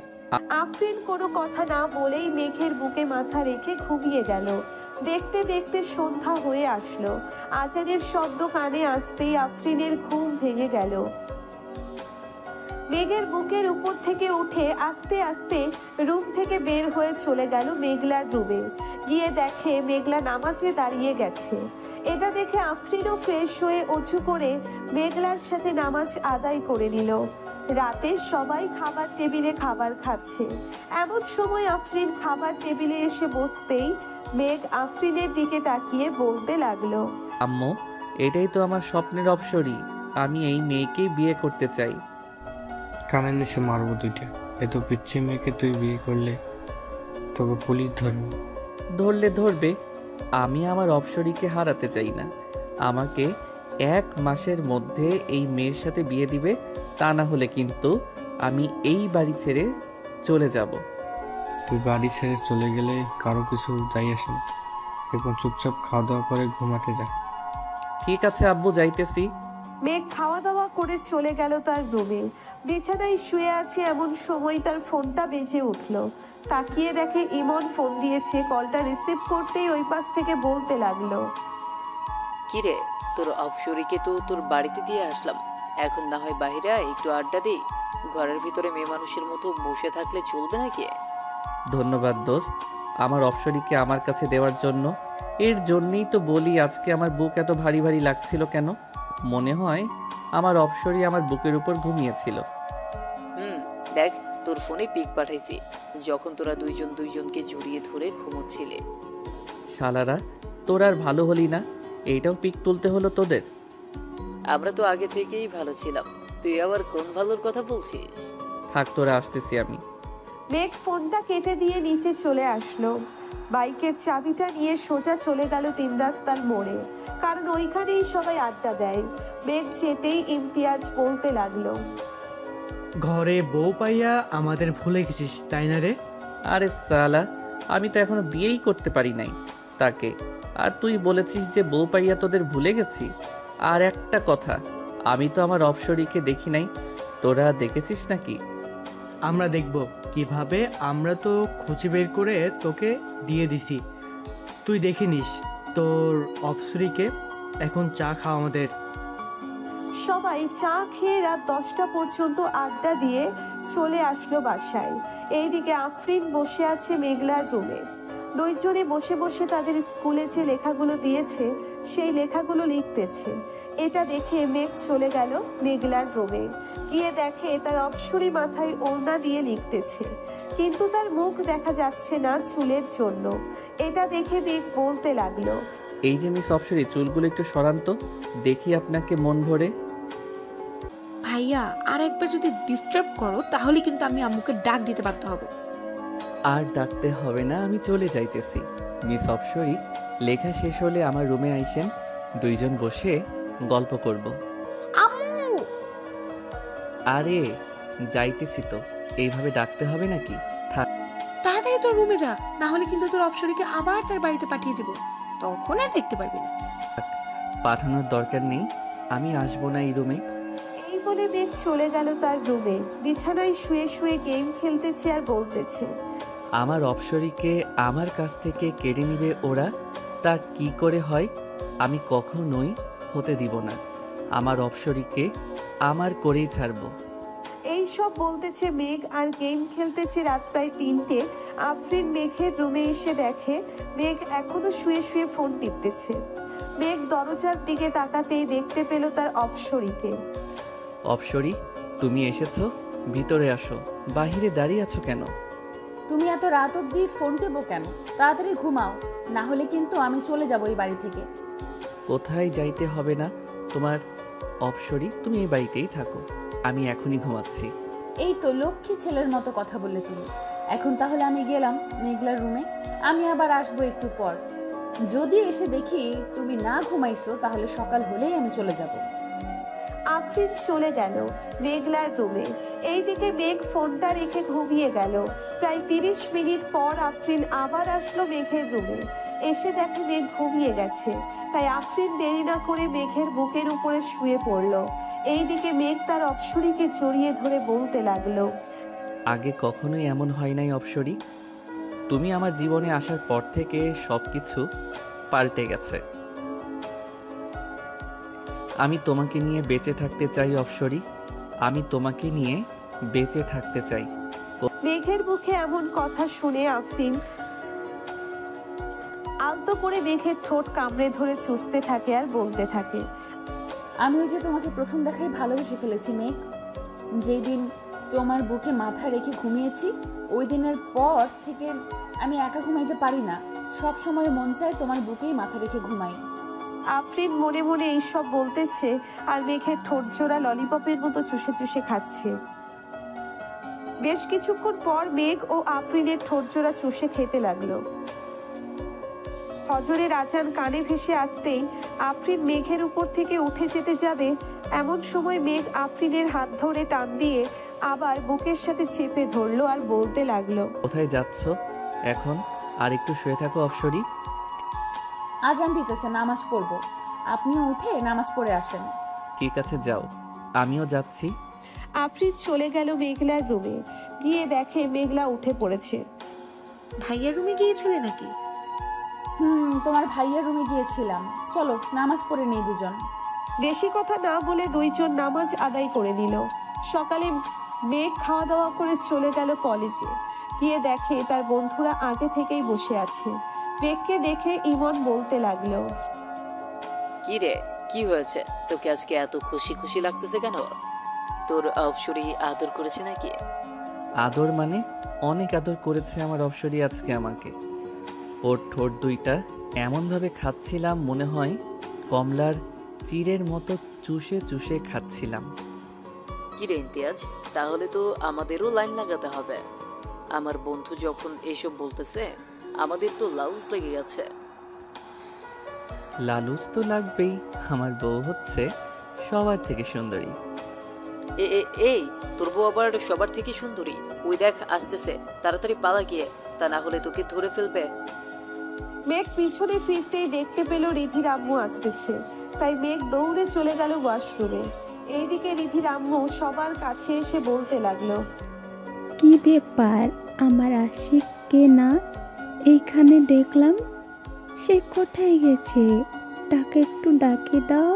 Speaker 1: আফরিন কোনো কথা না বলেই মেঘের বুকে মাথা রেখে ঘুমিয়ে গেল। দেখতে দেখতে সন্ধ্যা হয়ে আসলো। আজানের শব্দ কানে আসতেই আফরিনের ঘুম ভেঙে গেল। মেঘের বুকের উপর থেকে উঠে আস্তে আস্তে রুম থেকে বের হয়ে চলে গেল মেঘলার রুমে। গিয়ে দেখে মেঘলা নামাজে দাঁড়িয়ে গেছে। এটা দেখে আফরিনও ফ্রেশ হয়ে অজু করে মেঘলার সাথে নামাজ আদায় করে নিল। রাতে সবাই খাবার টেবিলে খাবার খাচ্ছে। এমন সময় আফরিন খাবার টেবিলে এসে বসতেই মেঘ আফরিনের দিকে তাকিয়ে বলতে লাগলো,
Speaker 2: আম্মু, এটাই তো আমার স্বপ্নের অপসরি, আমি এই মেয়েকেই বিয়ে করতে চাই।
Speaker 9: কানে নিচে মারবো দুইটা। এত পিচ্ছি মেয়েকে তুই বিয়ে করলে তোকে পুলিশ ধরবে।
Speaker 2: ধরলে ধরবে, আমি আমার অপসরিকে হারাতে চাই না। আমাকে 1 মাসের মধ্যে এই মেয়ের সাথে বিয়ে দিবে, তা না হলে কিন্তু আমি এই বাড়ি ছেড়ে চলে যাব।
Speaker 9: তুই বাড়ি ছেড়ে চলে গেলে কারো কিছু যাই আসে না। এখন চুপচাপ খাওয়া দাওয়া করে ঘুমাতে যা।
Speaker 2: ঠিক আছে আব্বু, যাইতেছি।
Speaker 1: মেঘ খাওয়া দাওয়া করে চলে গেল তার রুমে। বিছানায় শুয়ে আছে এমন সময় তার ফোনটা বেজে উঠল। তাকিয়ে দেখে ইমন ফোন দিয়েছে। কলটা রিসিভ করতেই ওই পাশ থেকে বলতে লাগলো,
Speaker 7: কিরে, তোর অপসরিকে তো তোর বাড়িতে দিয়ে আসলাম, এখন না হয় বাইরে একটু আড্ডা দিই। ঘরের ভিতরে মেয়ে মানুষের মতো বসে থাকলে চলবে নাকি?
Speaker 2: ধন্যবাদ দোস্ত, আমার অপসরিকে আমার কাছে দেওয়ার জন্য। এর জন্যই তো বলি আজকে আমার বুক এত ভারী ভারী লাগছিল কেন। মনে হয় আমার অপসরি আমার বুকের উপর ঘুমিয়েছিল।
Speaker 7: দেখ, তোর ফোনে পিক পাঠাইছি, যখন তোরা দুইজনকে জড়িয়ে ধরে ঘুমোচ্ছিলে।
Speaker 2: শালারা, তোর আর ভালো হলি না, এইটাও পিক তুলতে হলো তোদের।
Speaker 7: আমরা তো আগে থেকেই ভালো ছিলাম, তুই আবার কোন ভালোর কথা বলছিস?
Speaker 2: থাক, তোরা আসতেছি আমি।
Speaker 1: মেঘ ফোনটা কেটে দিয়ে নিচে চলে আসলো। বাইকের চাবিটা নিয়ে সোজা চলে গেল 3 রাস্তার মোড়ে, কারণ ওইখানেই সবাই আড্ডা দেয়। মেঘ যেতেই ইমতিয়াজ বলতে লাগলো,
Speaker 6: ঘরে বউ পাইয়া আমাদের ভুলে গেছিস তাই না রে?
Speaker 2: আরে সালা, আমি তো এখনো বিয়েই করতে পারি নাই তাকে, আর তুই বলেছিস যে বউ পাইয়া তোদের ভুলে গেছি। আর একটা কথা, আমি তো আমার অপসরিকে দেখি নাই, তোরা দেখেছিস নাকি?
Speaker 6: আমরা দেখব কিভাবে, আমরা তো খুঁজে বের করে তোকে দিয়ে দিছি, তুই দেখে নিস তোর অপসরিকে। এখন চা খাওয়া আমাদের।
Speaker 1: সবাই চা খেয়ে রাত 10টা পর্যন্ত আড্ডা দিয়ে চলে আসলো বাসায়। এইদিকে আফরিন বসে আছে মেঘলার রুমে। দুইজনে বসে বসে তাদের স্কুলে যে লেখাগুলো দিয়েছে সেই লেখাগুলো লিখতেছে। এটা দেখে মেঘ চলে গেল মেঘলার রুমে। গিয়ে দেখে তার অপসরী মাথায় ওড়না দিয়ে লিখতেছে, কিন্তু তার মুখ দেখা যাচ্ছে না চুলের জন্য। এটা দেখে মেঘ বলতে লাগলো,
Speaker 2: এই যে মিস অপসরি, চুলগুলো একটু সরান্ত, দেখি আপনাকে মন ভরে।
Speaker 3: ভাইয়া আর একবার যদি ডিস্টার্ব করো তাহলে কিন্তু আমি আম্মুকে ডাক দিতে বাধ্য হব।
Speaker 2: আর ডাকতে হবে না, আমি চলে যাইতেছি। মিস অপসরি, লেখা শেষ হলে আমার রুমে আইসেন, দুইজন বসে গল্প করব।
Speaker 3: আম্মু!
Speaker 2: আরে যাইতেছি তো, এইভাবে ডাকতে হবে নাকি? থাক।
Speaker 3: তাড়াতাড়ি তোর রুমে যা, না হলে কিন্তু তোর অপসরীকে আবার তার বাড়িতে পাঠিয়ে দিব, তখন আর দেখতে পারবি না।
Speaker 2: পাঠানোর দরকার নেই, আমি আসবো না এই রুমে।
Speaker 1: এই বলে মেঘ চলে গেল তার রুমে। বিছানায় শুয়ে শুয়ে গেম খেলতেছে আর বলতেছে,
Speaker 2: আমার অপসরীকে আমার কাছ থেকে কেড়ে নিবে ওরা, তা কি করে হয়? আমি কখনোই হতে দিব না। আমার অপসরীকে আমার করেই ছাড়বো।
Speaker 1: এই সব বলতেছে মেঘ আর গেম খেলতেছে। রাত প্রায় 3টে। আফরিন মেঘের রুমে এসে দেখে মেঘ এখনো শুয়ে শুয়ে ফোন টিপতেছে। মেঘ দরজার দিকে তাকাতেই দেখতে পেল তার অপসরীকে।
Speaker 2: অপসরী, তুমি এসেছো? ভিতরে আসো। বাহিরে দাঁড়িয়ে আছো কেন?
Speaker 5: তুমি এত রাত অবধি ফোন টেপো কেন? তাড়াতাড়ি ঘুমাও, না হলে কিন্তু আমি চলে যাবো এই বাড়ি থেকে।
Speaker 2: কোথায় যাইতে হবে না তোমার অপসরী, তুমি এই বাড়িতেই থাকো, আমি এখনই ঘুমাচ্ছি।
Speaker 5: এই তো লক্ষ্মী ছেলের মতো কথা বললে তুমি। এখন তাহলে আমি গেলাম মেঘলার রুমে, আমি আবার আসবো একটু পর। যদি এসে দেখি তুমি না ঘুমাইছো তাহলে সকাল হলেই আমি চলে যাব।
Speaker 1: আফরিন চলে গেল মেঘলার রুমে। এইদিকে মেঘ ফোনটা রেখে ঘুমিয়ে গেল। প্রায় 30 মিনিট পর আফরিন আবার আসলো মেঘের রুমে। এসে দেখে মেঘ ঘুমিয়ে গেছে, তাই আফরিন দেরি না করে মেঘের বুকের উপরে শুয়ে পড়ল। এইদিকে মেঘ তার অপসরীকে জড়িয়ে ধরে বলতে লাগলো,
Speaker 2: আগে কখনোই এমন হয় নাই অপসরী, তুমি আমার জীবনে আসার পর থেকে সবকিছু পাল্টে গেছে। আমি তোমাকে নিয়ে বেঁচে থাকতে চাই অপসরী, আমি তোমাকে নিয়ে বেঁচে থাকতে চাই।
Speaker 1: মেঘের মুখে এমন কথা শুনে আফরিন আলতো করে মেঘের ঠোঁট কামড়ে ধরে চুষতে থাকে আর বলতে থাকে,
Speaker 5: আমি ওই যে তোমাকে প্রথম দেখাই ভালোবেসে ফেলেছি মেঘ। যেই দিন তোমার বুকে মাথা রেখে ঘুমিয়েছি ওই দিনের পর থেকে আমি একা ঘুমাইতে পারি না, সব সময় মন চায় তোমার বুকেই মাথা রেখে ঘুমাই।
Speaker 1: আফরিন মনে মনে এইসব বলতেছে আর মেঘের ঠোঁট জোড়া ললিপপের মতো চুষে চুষে খাচ্ছে। বেশ কিছুক্ষণ পর মেঘ ও আফরিনের ঠোঁট জোড়া চুষে খেতে লাগলো। ফজরের আজান কানে ভেসে আসতেই আফরিন মেঘের উপর থেকে উঠে যেতে যাবে, এমন সময় মেঘ আফরিনের হাত ধরে টান দিয়ে আবার বুকের সাথে চেপে ধরলো আর বলতে লাগলো,
Speaker 2: কোথায় যাচ্ছ এখন? আর একটু শুয়ে থাকো অপসরী।
Speaker 5: আজান দিতেছে, নামাজ পড়বো, আপনিও উঠে নামাজ পড়ে আসেন।
Speaker 2: ঠিক আছে যাও, আমিও যাচ্ছি।
Speaker 1: আফরিন চলে গেল মেঘলার রুমে। গিয়ে দেখে মেঘলা উঠে পড়েছে।
Speaker 3: ভাইয়ার রুমে গিয়েছিলে নাকি?
Speaker 5: তোমার ভাইয়ের রুমে গিয়েছিলাম, চলো নামাজ পড়ে নেই দুজন।
Speaker 1: বেশি কথা না বলে দুইজন নামাজ আদায় করে নিল। সকালে মেঘ খাওয়া দাওয়া করে চলে গেল কলেজে। গিয়ে দেখে তার বন্ধুরা আগে থেকেই বসে আছে। মেঘকে দেখে ইমন বলতে লাগলো,
Speaker 7: কি রে, কি হয়েছে? তোকে আজকে এত খুশি খুশি লাগতেছে কেন? তোর অপসরী আদর করেছে নাকি?
Speaker 2: আদর মানে? অনেক আদর করেছে আমার অপসরী আজকে আমাকে। ওর ঠোঁট দুইটা এমনভাবে খাচ্ছিলাম মনে হয় কমলার চিড়ের মতো চুষে চুষে খাচ্ছিলাম।
Speaker 7: কি রে ইমতিয়াজ, তাহলে তো আমাদেরও লাইন লাগাতে হবে। আমার বন্ধু যখন এসব বলতেছে আমাদের তো লাউস লেগে গেছে।
Speaker 2: লালুস তো লাগবেই, আমার বউ হচ্ছে সবার থেকে সুন্দরী।
Speaker 7: এই তোর বউ আবার সবার থেকে সুন্দরী? ওই দেখ আসতেছে, তাড়াতাড়ি পালা গিয়ে, তা না হলে তোকে ধরে ফেলবে।
Speaker 1: মেঘ পিছনে ফিরতেই দেখতে পেল রিধির আম্মু আসতেছে, তাই মেঘ দৌড়ে চলে গেল ওয়াশরুমে। এইদিকে রিধির আম্মু সবার কাছে এসে বলতে লাগলো,
Speaker 8: কি ব্যাপার, আমার আশিককে না এইখানে দেখলাম, সে কোথায় গেছে? তাকে একটু ডাকে দাও,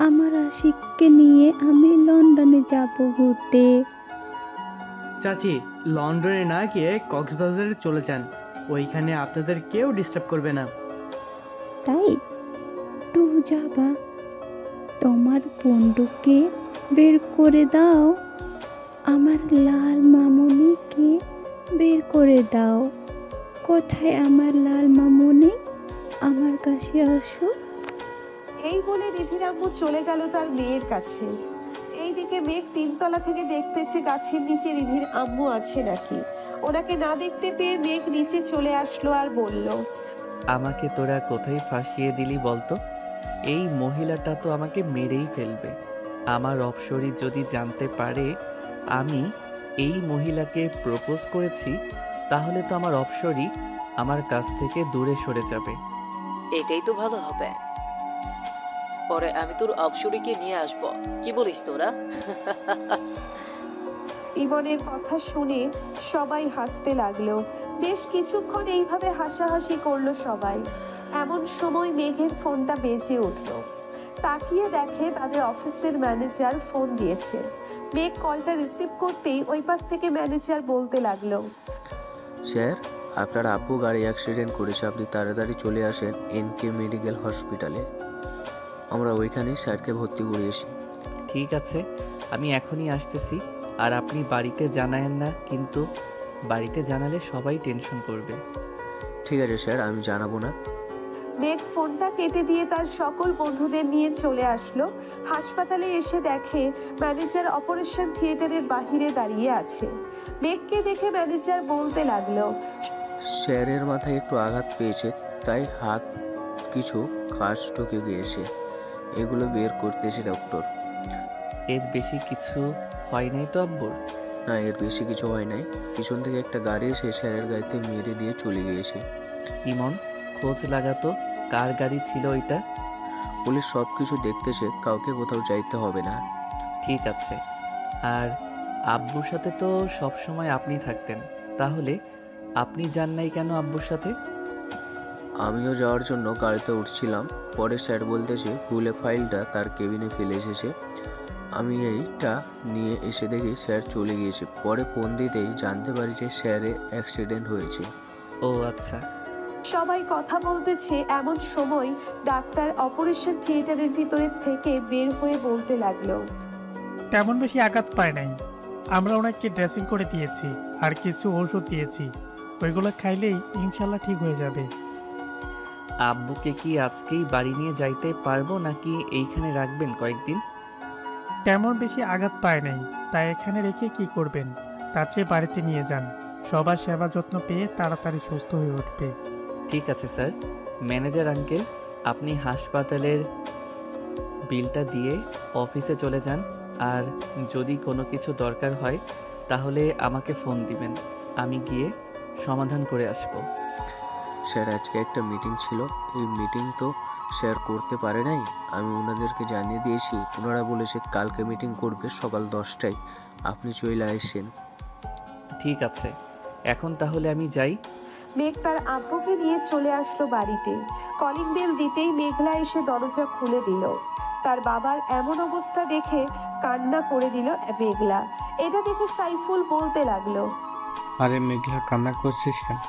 Speaker 8: আমার আশিককে নিয়ে আমি লন্ডনে যাব ঘুরতে।
Speaker 6: চাচি, লন্ডনে না গিয়ে কক্সবাজারে চলে যান, ওইখানে আপনাদের কেউ ডিস্টার্ব করবে না।
Speaker 8: তাই টু যাবা, তোমার বন্দুককে বের করে দাও, আমার লাল মামুনিকে বের করে দাও। কোথায় আমার লাল মামুনি? আমার কাছে আসো।
Speaker 1: এই বলে রিধির আম্মু চলে গেল তার মেয়ের কাছে। এইদিকে মেঘ 3 তলা থেকে দেখতেছে গাছের নিচে রিধির আম্মু আছে নাকি। ওনাকে না দেখতে পেয়ে মেঘ নিচে চলে আসলো আর বলল,
Speaker 2: আমাকে তোরা কোথায় ফাঁসিয়ে দিলি বলতো? এই মহিলাটা তো আমাকে মেরেই ফেলবে। আমার অপসরি যদি জানতে পারে আমি এই মহিলাকে প্রপোজ করেছি, তাহলে তো আমার অপসরি আমার কাছ থেকে দূরে সরে যাবে।
Speaker 7: এটাই তো ভালো হবে। পরে আমি তোর অপসরীকে নিয়ে আসব, কি বলিস তোরা?
Speaker 1: ইমনের কথা শুনে সবাই হাসতে লাগলো। বেশ কিছুক্ষণ এইভাবে হাসাহাসি করলো সবাই। এমন সময় মেঘের ফোনটা বেজে উঠল। তাকিয়ে দেখে তাদের অফিসের ম্যানেজার ফোন দিয়েছে। মেঘ কলটা রিসিভ করতেই ওই পাশ থেকে ম্যানেজার বলতে লাগলো,
Speaker 10: স্যার, আপনার আব্বু গাড়ি অ্যাক্সিডেন্ট করেছে, আপনি তাড়াতাড়ি চলে আসেন এনকে মেডিকেল হসপিটালে। আমরা ওইখানেই স্যারকে ভর্তি করিয়েছি।
Speaker 2: ঠিক আছে, আমি এখনই আসতেছি। আর আপনি বাড়িতে জানায়েন না, কিন্তু বাড়িতে জানালে সবাই টেনশন করবে।
Speaker 10: ঠিক আছে স্যার, আমি জানাবো না।
Speaker 1: মেঘ ফোনটা কেটে দিয়ে তার সকল বন্ধুদের নিয়ে চলে আসলো। হাসপাতালে এসে দেখে ম্যানেজার অপারেশন থিয়েটারের বাহিরে দাঁড়িয়ে আছে। মেঘকে দেখে ম্যানেজার বলতে লাগলো,
Speaker 10: স্যারের মাথায় একটু আঘাত পেয়েছে, তাই হাত কিছু কাজ ঢুকে গিয়েছে, এগুলো বের করতেছে ডক্টর।
Speaker 2: এর বেশি কিছু হয় নাই তো আব্বুর?
Speaker 10: না, এর বেশি কিছু হয় নাই। পিছন থেকে একটা গাড়ি এসে স্যারের গাড়িতে মেরে দিয়ে চলে গিয়েছে।
Speaker 2: ইমন, খোঁজ লাগাতো কার গাড়ি ছিল ওইটা।
Speaker 10: পুলিশ সব কিছু দেখতেছে, কাউকে কোথাও যাইতে হবে না।
Speaker 2: ঠিক আছে। আর আব্বুর সাথে তো সব সময় আপনি থাকতেন, তাহলে আপনি যান নাই কেন আব্বুর সাথে?
Speaker 10: আমিও যাওয়ার জন্য গাড়িতে উঠছিলাম, পরে স্যার বলতেছে ভুলে ফাইলটা তার কেবিনে ফেলে এসেছে। আমি এইটা নিয়ে এসে দেখি স্যার চলে গিয়েছে। পরে ফোন দিতেই জানতে পারি যে স্যারের অ্যাক্সিডেন্ট হয়েছে।
Speaker 2: ও আচ্ছা।
Speaker 1: সবাই কথা বলতেছে এমন সময় ডাক্তার অপারেশন থিয়েটারের ভিতরে থেকে বের হয়ে বলতে লাগলো,
Speaker 13: তেমন বেশি আঘাত পায় নাই। আমরা ওনাকে ড্রেসিং করে দিয়েছি আর কিছু ওষুধ দিয়েছি, ওইগুলো খাইলেই ইনশাল্লাহ ঠিক হয়ে যাবে।
Speaker 2: আব্বুকে কি আজকেই বাড়ি নিয়ে যাইতে পারবো নাকি এইখানে রাখবেন কয়েকদিন?
Speaker 13: তেমন বেশি আঘাত পায় নাই, তাই এখানে রেখে কি করবেন? তার চেয়ে বাড়িতে নিয়ে যান, সবার সেবা যত্ন পেয়ে তাড়াতাড়ি সুস্থ হয়ে উঠবে।
Speaker 2: ঠিক আছে স্যার। ম্যানেজার আঙ্কেল, আপনি হাসপাতালের বিলটা দিয়ে অফিসে চলে যান, আর যদি কোনো কিছু দরকার হয় তাহলে আমাকে ফোন দিবেন, আমি গিয়ে সমাধান করে আসবো।
Speaker 10: স্যার, আজকে একটা মিটিং ছিল, এই মিটিং তো স্যার করতে পারে নাই। আমি ওনাদেরকে জানিয়ে দিয়েছি, ওনারা বলেছে কালকে মিটিং করবে সকাল 10টায়, আপনি চলে আসেন।
Speaker 2: ঠিক আছে, এখন তাহলে আমি যাই।
Speaker 1: মেঘ তার আব্বুকে নিয়ে চলে আসলো বাড়িতে। কলিং বেল দিতেই মেঘলা এসে দরজা খুলে দিল। তার বাবার এমন অবস্থা দেখে কান্না করে দিল মেঘলা। এটা দেখে সাইফুল বলতে লাগলো,
Speaker 9: আরে মেঘলা, কান্না করছিস কেন?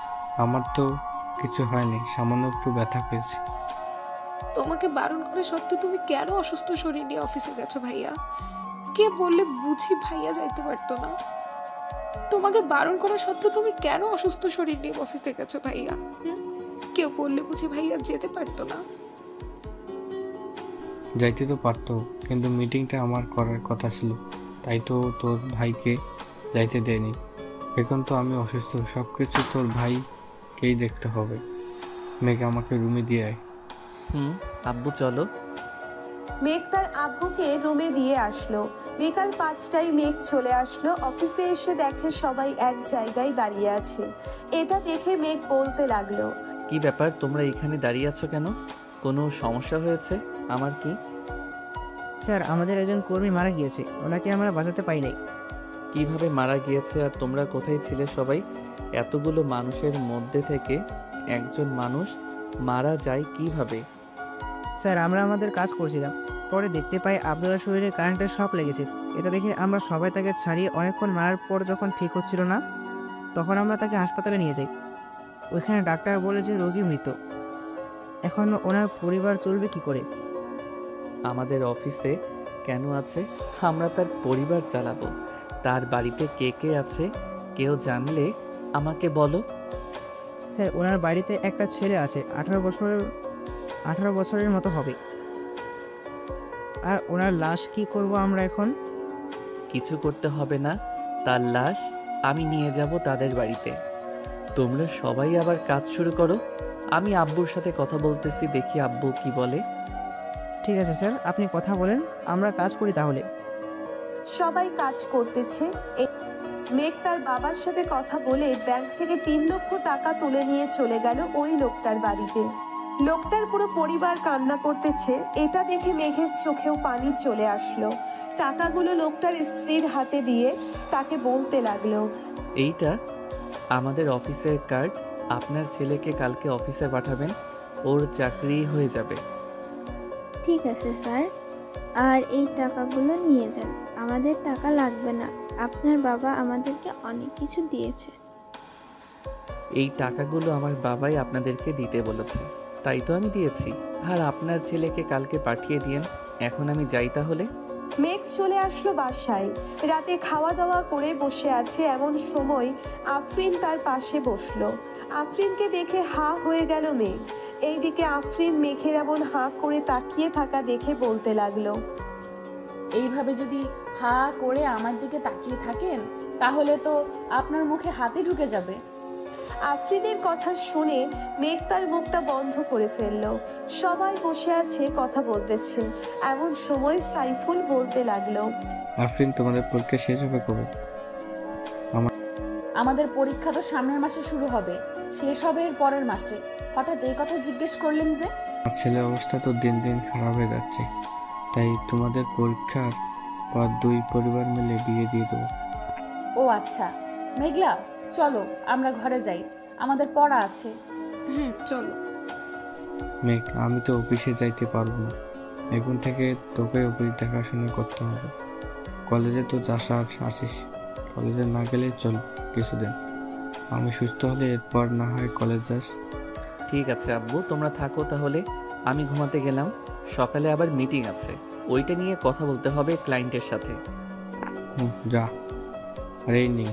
Speaker 9: আমার তো কিছু হয়নি, সামান্য একটু ব্যথা পেয়েছি।
Speaker 3: তোমাকে বারণ করে সত্ত্বেও তুমি কেন অসুস্থ শরীর নিয়ে অফিসে গেছো ভাইয়া? কে বললে বুঝি ভাইয়া যাইতে পারতো না? তোমাকে বারণ করা সত্ত্বেও তুমি কেন অসুস্থ শরীর নিয়ে অফিসে গেছো ভাইয়া? কেউ বললে বুঝি ভাইয়া যেতে পারতো না?
Speaker 9: যাইতে তো পারতো, কিন্তু মিটিংটা আমার করার কথা ছিল, তাই তো তোর ভাইকে যাইতে দেয়নি। এখন তো আমি অসুস্থ, সব কিছু তোর ভাইকেই দেখতে হবে। মেঘ, আমাকে রুমে দিয়ে আয়।
Speaker 2: আব্বু চলো।
Speaker 1: মেঘ তার আব্বুকে রুমে দিয়ে আসলো। বিকাল 5টায় মেঘ চলে আসলো। অফিসে এসে দেখে সবাই এক জায়গায় দাঁড়িয়ে আছে। এটা দেখে মেঘ বলতে লাগলো,
Speaker 2: কি ব্যাপার, তোমরা এখানে দাঁড়িয়ে আছো কেন? কোনো সমস্যা হয়েছে? আমার কি?
Speaker 14: স্যার, আমাদের একজন কর্মী মারা গিয়েছে, ওনাকে আমরা বাঁচাতে পাই নাই।
Speaker 2: কিভাবে মারা গিয়েছে আর তোমরা কোথায় ছিলে সবাই? এতগুলো মানুষের মধ্যে থেকে একজন মানুষ মারা যায় কিভাবে?
Speaker 14: স্যার, আমরা আমাদের কাজ করছিলাম, পরে দেখতে পাই আব্দুল্লাহর শরীরে কারেন্টের শক লেগেছে। এটা দেখে আমরা সবাই তাকে ছাড়িয়ে অনেকক্ষণ মারার পর যখন ঠিক হচ্ছিল না, তখন আমরা তাকে হাসপাতালে নিয়ে যাই। ওইখানে ডাক্তার বলেছে রোগী মৃত। এখন ওনার পরিবার চলবে কি করে?
Speaker 2: আমাদের অফিসে কেন আছে? আমরা তার পরিবার চালাবো। তার বাড়িতে কে কে আছে কেউ জানলে আমাকে বলো।
Speaker 14: স্যার, ওনার বাড়িতে একটা ছেলে আছে, 18 বছরের মতো হবে। আর ওনার লাশ কি করব আমরা এখন?
Speaker 2: কিছু করতে হবে না, তার লাশ আমি নিয়ে যাব তাদের বাড়িতে। তোমরা সবাই আবার কাজ শুরু করো। আমি আব্বুর সাথে কথা বলতেছি, দেখি আব্বু কি বলে।
Speaker 14: ঠিক আছে স্যার, আপনি কথা বলেন, আমরা কাজ করি তাহলে।
Speaker 1: সবাই কাজ করতেছে। মেঘ তার বাবার সাথে কথা বলে ব্যাংক থেকে 3 লক্ষ টাকা তুলে নিয়ে চলে গেল ওই লোকটার বাড়িতে। লোকটার পুরো পরিবার কান্না করতেছে। এটা দেখে মেঘের চোখেও পানি চলে আসলো। টাকাগুলো লোকটার স্ত্রীর হাতে দিয়ে তাকে বলতে লাগলো,
Speaker 2: এইটা আমাদের অফিসের কার্ড। আপনার ছেলেকে কালকে অফিসে পাঠাবেন, ওর চাকরি হয়ে যাবে।
Speaker 15: ঠিক আছে স্যার, আর এই টাকাগুলো নিয়ে যান। আমাদের টাকা লাগবে না, আপনার বাবা আমাদেরকে অনেক কিছু দিয়েছে।
Speaker 2: এই টাকাগুলো আমার বাবাই আপনাদেরকে দিতে বলেছে, তাই তো আমি দিয়েছি। আর আপনার ছেলেকে কালকে পাঠিয়ে দিয়েন। এখন আমি যাই তাহলে।
Speaker 1: মেঘ চলে আসলো বাসায়। রাতে খাওয়া দাওয়া করে বসে আছে, এমন সময় আফরিন তার পাশে বসলো। আফরিনকে দেখে হা হয়ে গেল মেঘ। এইদিকে আফরিন মেঘের এমন হা করে তাকিয়ে থাকা দেখে বলতে লাগলো,
Speaker 5: এইভাবে যদি হা করে আমার দিকে তাকিয়ে থাকেন তাহলে তো আপনার মুখে হাতে ঢুকে যাবে।
Speaker 1: আফরিনের কথা শুনে মেঘ তার মুখটা বন্ধ করে ফেললো। সবাই বসে আছে, কথা বলতেছে। এমন সময় সাইফুল বলতে লাগলো,
Speaker 9: আফরিন, তোমাদের পরীক্ষা শেষ হবে কবে?
Speaker 5: আমাদের পরীক্ষা তো সামনের মাসে শুরু হবে, শেষ হবে এর পরের মাসে। হঠাৎ এই কথা জিজ্ঞেস করলেন যে?
Speaker 9: আমার ছেলের অবস্থা তো দিন দিন খারাপ হয়ে যাচ্ছে, তাই তোমাদের পরীক্ষার পর 2 পরিবার মিলে বিয়ে দিয়ে দেবো।
Speaker 5: ও আচ্ছা, মেঘলা চলো আমরা ঘরে যাই, আমাদের পড়া আছে।
Speaker 3: চলো।
Speaker 9: মেঘ, আমি তো অফিসে যাইতে পারবো না। এখন থেকে তোকে অফিস দেখাশোনা করতে হবে। কলেজে তো যাস আর আসিস, কলেজে না গেলে চল কিছুদিন। আমি সুস্থ হলে এরপর না হয় কলেজ যাস।
Speaker 2: ঠিক আছে আব্বু, তোমরা থাকো তাহলে। আমি ঘুমাতে গেলাম, সকালে আবার মিটিং আছে, ওইটা নিয়ে কথা বলতে হবে ক্লায়েন্টের সাথে।
Speaker 9: যা। আর এই নেই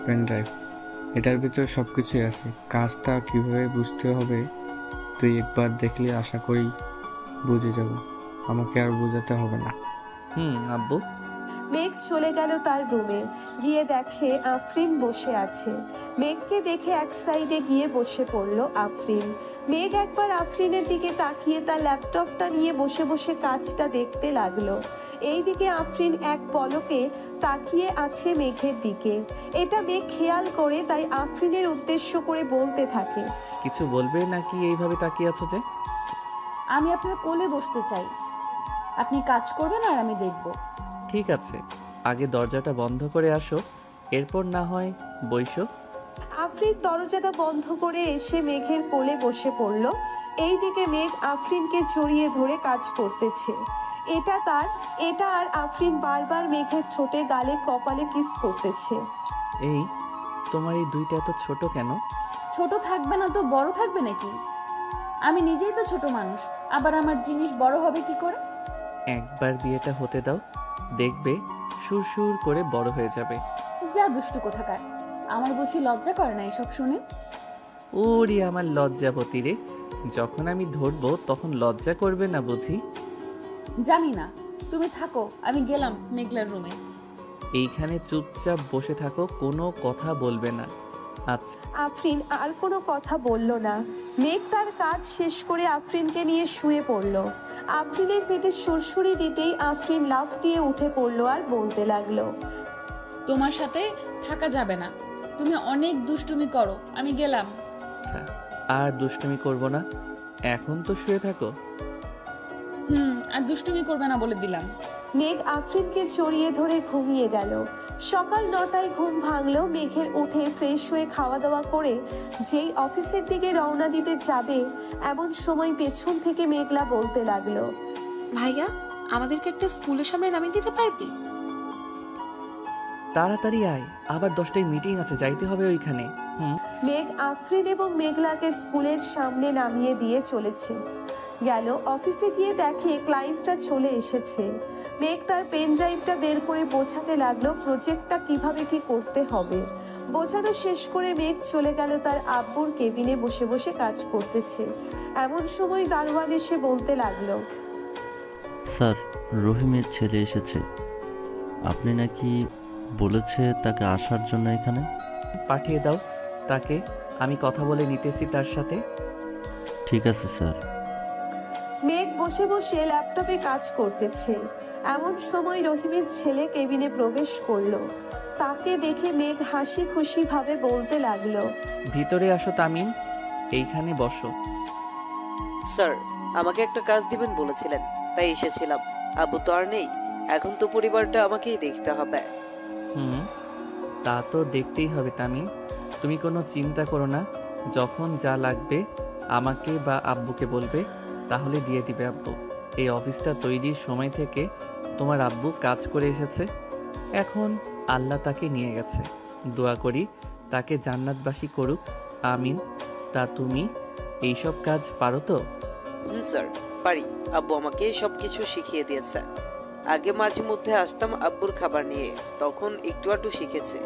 Speaker 9: পেন ড্রাইভ, এটার ভিতরে সব কিছুই আছে। কাজটা কিভাবে বুঝতে হবে তুই একবার দেখলে আশা করি বুঝে যাব, আমাকে আর বোঝাতে হবে না।
Speaker 2: আব্বু।
Speaker 1: মেঘ চলে গেল তার রুমে। গিয়ে দেখে আফরিন বসে আছে। মেঘকে দেখে এক সাইডে গিয়ে বসে পড়লো আফরিন। মেঘ একবার আফরিনের দিকে তাকিয়ে তার ল্যাপটপটা নিয়ে বসে বসে কাজটা দেখতে লাগলো। এইদিকে আফরিন এক পলকে তাকিয়ে আছে মেঘের দিকে। এটা মেঘ খেয়াল করে, তাই আফরিনের উদ্দেশ্য করে বলতে থাকে,
Speaker 2: কিছু বলবে নাকি এইভাবে তাকিয়ে আছো যে?
Speaker 5: আমি আপনার কোলে বসতে চাই, আপনি কাজ করবেন আর আমি দেখব।
Speaker 2: ঠিক আছে, আগে দরজাটা বন্ধ করে আসো, এরপর না হয় বইসো।
Speaker 1: আফরিন দরজাটা বন্ধ করে এসে মেঘের কোলে বসে পড়ল। এইদিকে মেঘ আফরিনকে জড়িয়ে ধরে কাজ করতেছে। এটা আর আফরিন বারবার মেঘের ঠোঁটে, গালে, কপালে কিস করতেছে।
Speaker 2: এই তোমার এই দুইটা এত ছোট কেন?
Speaker 5: ছোট থাকবে না তো বড় থাকবে নাকি? আমি নিজেই তো ছোট মানুষ, আবার আমার জিনিস বড় হবে কি করে?
Speaker 2: একবার বিয়েটা হতে দাও, দেখবে সুর সুর করে বড় হয়ে যাবে।
Speaker 5: যা দুষ্টু কোথাকার, আমার বুঝি লজ্জা করে না এসব শুনে?
Speaker 2: ওরে আমার লজ্জাবতী রে, যখন আমি ধরবো তখন লজ্জা করবে না বুঝি?
Speaker 5: জানি না, তুমি থাকো, আমি গেলাম মেঘলার রুমে।
Speaker 2: এইখানে চুপচাপ বসে থাকো, কোনো কথা বলবে না। আচ্ছা।
Speaker 1: আফরিন আর কোনো কথা বলল না। মেঘ তার কাজ শেষ করে আফরিনকে নিয়ে শুয়ে পড়ল। আফরিনের পেটে সুরসুরি দিতেই আফরিন লাফ দিয়ে উঠে পড়লো আর বলতে লাগলো,
Speaker 5: তোমার সাথে থাকা যাবে না, তুমি অনেক দুষ্টুমি করো, আমি গেলাম।
Speaker 2: আর দুষ্টুমি করব না, এখন তো শুয়ে থাকো।
Speaker 5: আর দুষ্টুমি করবে না বলে দিলাম।
Speaker 1: মেঘ আফরিনকে জড়িয়ে ধরে ঘুমিয়ে গেল। সকাল 9টায় ঘুম ভাঙলো মেঘের। উঠে ফ্রেশ হয়ে খাওয়া দাওয়া করে যেই অফিসের দিকে রওনা দিতে যাবে, এমন সময় পেছন থেকে মেঘলা বলতে লাগলো,
Speaker 3: ভাইয়া, আমাদেরকে একটা স্কুলের সামনে নামিয়ে দিতে পারবি?
Speaker 2: তাড়াতাড়ি আয়, আবার 10টায় মিটিং আছে, যাইতে হবে ওইখানে।
Speaker 1: মেঘ আফরিন এবং মেঘলাকে স্কুলের সামনে নামিয়ে দিয়ে চলেছে। গেল অফিসে গিয়ে দেখে ক্লায়েন্টরা চলে এসেছে। মেঘ তার পেন ড্রাইভটা বের করে বোঝাতে লাগলো প্রজেক্টটা কিভাবে কি করতে হবে। বোঝানো শেষ করে মেঘ চলে গেল তার আব্বুর কেবিনে বসে বসে কাজ করতেছে। এমন সময় দারোয়ান এসে বলতে লাগলো,
Speaker 16: স্যার, রহিমের ছেলে এসেছে। আপনি নাকি বলেছে তাকে আসার জন্য এখানে?
Speaker 2: পাঠিয়ে দাও তাকে, আমি কথা বলে নিতেছি তার সাথে।
Speaker 16: ঠিক আছে স্যার।
Speaker 1: মেঘ বসে বসে ল্যাপটপে কাজ করতেছে। এমন সময় রহিমের ছেলে কেবিনে প্রবেশ করলো। তাকে দেখে মেঘ হাসি খুশি ভাবে বলতে লাগলো,
Speaker 2: ভিতরে আসো তামিম, এইখানে বসো।
Speaker 7: স্যার, আমাকে একটা কাজ দিবেন বলেছিলেন, তাই এসেছিলাম। আব্বু তো আর নেই, এখন তো পরিবারটা আমাকেই দেখতে হবে।
Speaker 2: তা তো দেখতেই হবে তামিম, তুমি কোনো চিন্তা করো না। যখন যা লাগবে আমাকে বা আব্বুকে বলবে, তাহলে দিয়ে দিবে আব্বু। এই অফিসটা তৈরির সময় থেকে তোমার আব্বু কাজ করে এসেছে, এখন আল্লাহ তাকে নিয়ে গেছে। দোয়া করি তাকে জান্নাতবাসী করুক, আমিন। তা তুমি এইসব কাজ পারো তো?
Speaker 7: স্যার, পারি। আব্বু আমাকে সব কিছু শিখিয়ে দিয়েছে। আগে মাঝে মধ্যে আসতাম আব্বুর খাবার নিয়ে, তখন একটু একটু শিখেছে।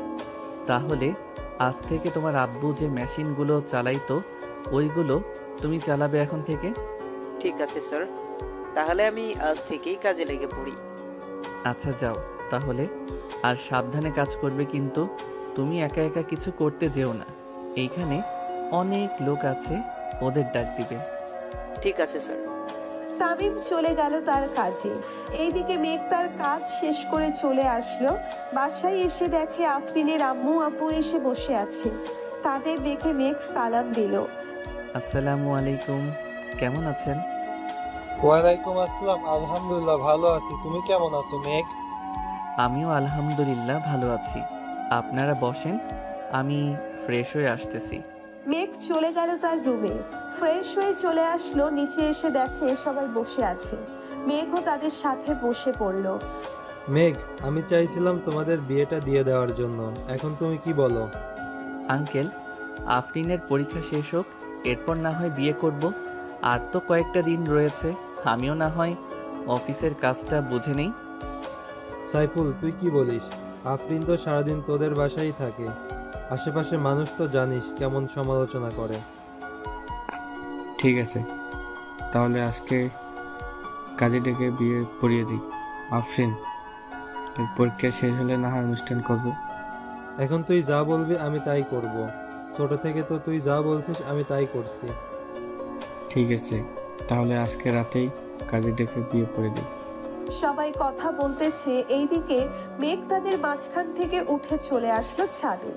Speaker 2: তাহলে আজ থেকে তোমার আব্বু যে মেশিনগুলো চালাইতো ওইগুলো তুমি চালাবে এখন থেকে।
Speaker 7: ঠিক আছে স্যার, তাহলে আমি আজ থেকেই কাজে লেগে পড়ি।
Speaker 2: আচ্ছা যাও তাহলে, আর সাবধানে কাজ করবে কিন্তু। তুমি একা একা কিছু করতে যেও না, এইখানে অনেক লোক আছে, ওদের ডাক দিবে।
Speaker 7: ঠিক আছে স্যার।
Speaker 1: তামিম চলে গেল তার কাজে। এইদিকে মেঘ তার কাজ শেষ করে চলে আসলো। বাসায় এসে দেখে আফরিনের আম্মু আব্বু এসে বসে আছে। তাদের দেখে মেঘ সালাম দিল।
Speaker 2: আসসালামু আলাইকুম, কেমন আছেন?
Speaker 17: ওয়ালাইকুম আসসালাম, আলহামদুলিল্লাহ ভালো আছি। তুমি কেমন আছো মেঘ?
Speaker 2: আমিও আলহামদুলিল্লাহ ভালো আছি। আপনারা বসেন, আমি ফ্রেশ হয়ে আসতেছি।
Speaker 1: মেঘ চলে গেল তার রুমে। ফ্রেশ হয়ে চলে আসলো, নিচে এসে দেখে সবাই বসে আছে। মেঘও তাদের সাথে বসে পড়ল।
Speaker 17: মেঘ, আমি চাইছিলাম তোমাদের বিয়েটা দিয়ে দেওয়ার জন্য, এখন তুমি কি বলো?
Speaker 2: আঙ্কেল, আফরিনের পরীক্ষা শেষ হোক, এরপর না হয় বিয়ে করব। আর তো কয়েকটা দিন রয়েছে, আমিও না হয় অফিসের কাজটা বুঝে নেই।
Speaker 17: সাইফুল, তুই কি বলিস? আফরিন তো সারাদিন তোদের বাসায় থাকে, আশেপাশে মানুষ তো জানিস কেমন সমালোচনা করে।
Speaker 9: ঠিক আছে, তাহলে আজকে কাজে ডেকে বিয়ে পড়িয়ে দিই। আফরিন, পরীক্ষা শেষ হলে না হয় অনুষ্ঠান করব।
Speaker 17: এখন তুই যা বলবি আমি তাই করব। ছোট থেকে তো তুই যা বলছিস আমি তাই করছি।
Speaker 9: ঠিক আছে, তাহলে আজকে রাতেই কাজে ডেকে বিয়ে পড়ে দিই।
Speaker 1: সবাই কথা বলতেছে, এইদিকে মেঘ তাদের মাঝখান থেকে উঠে চলে আসলো ছাদে।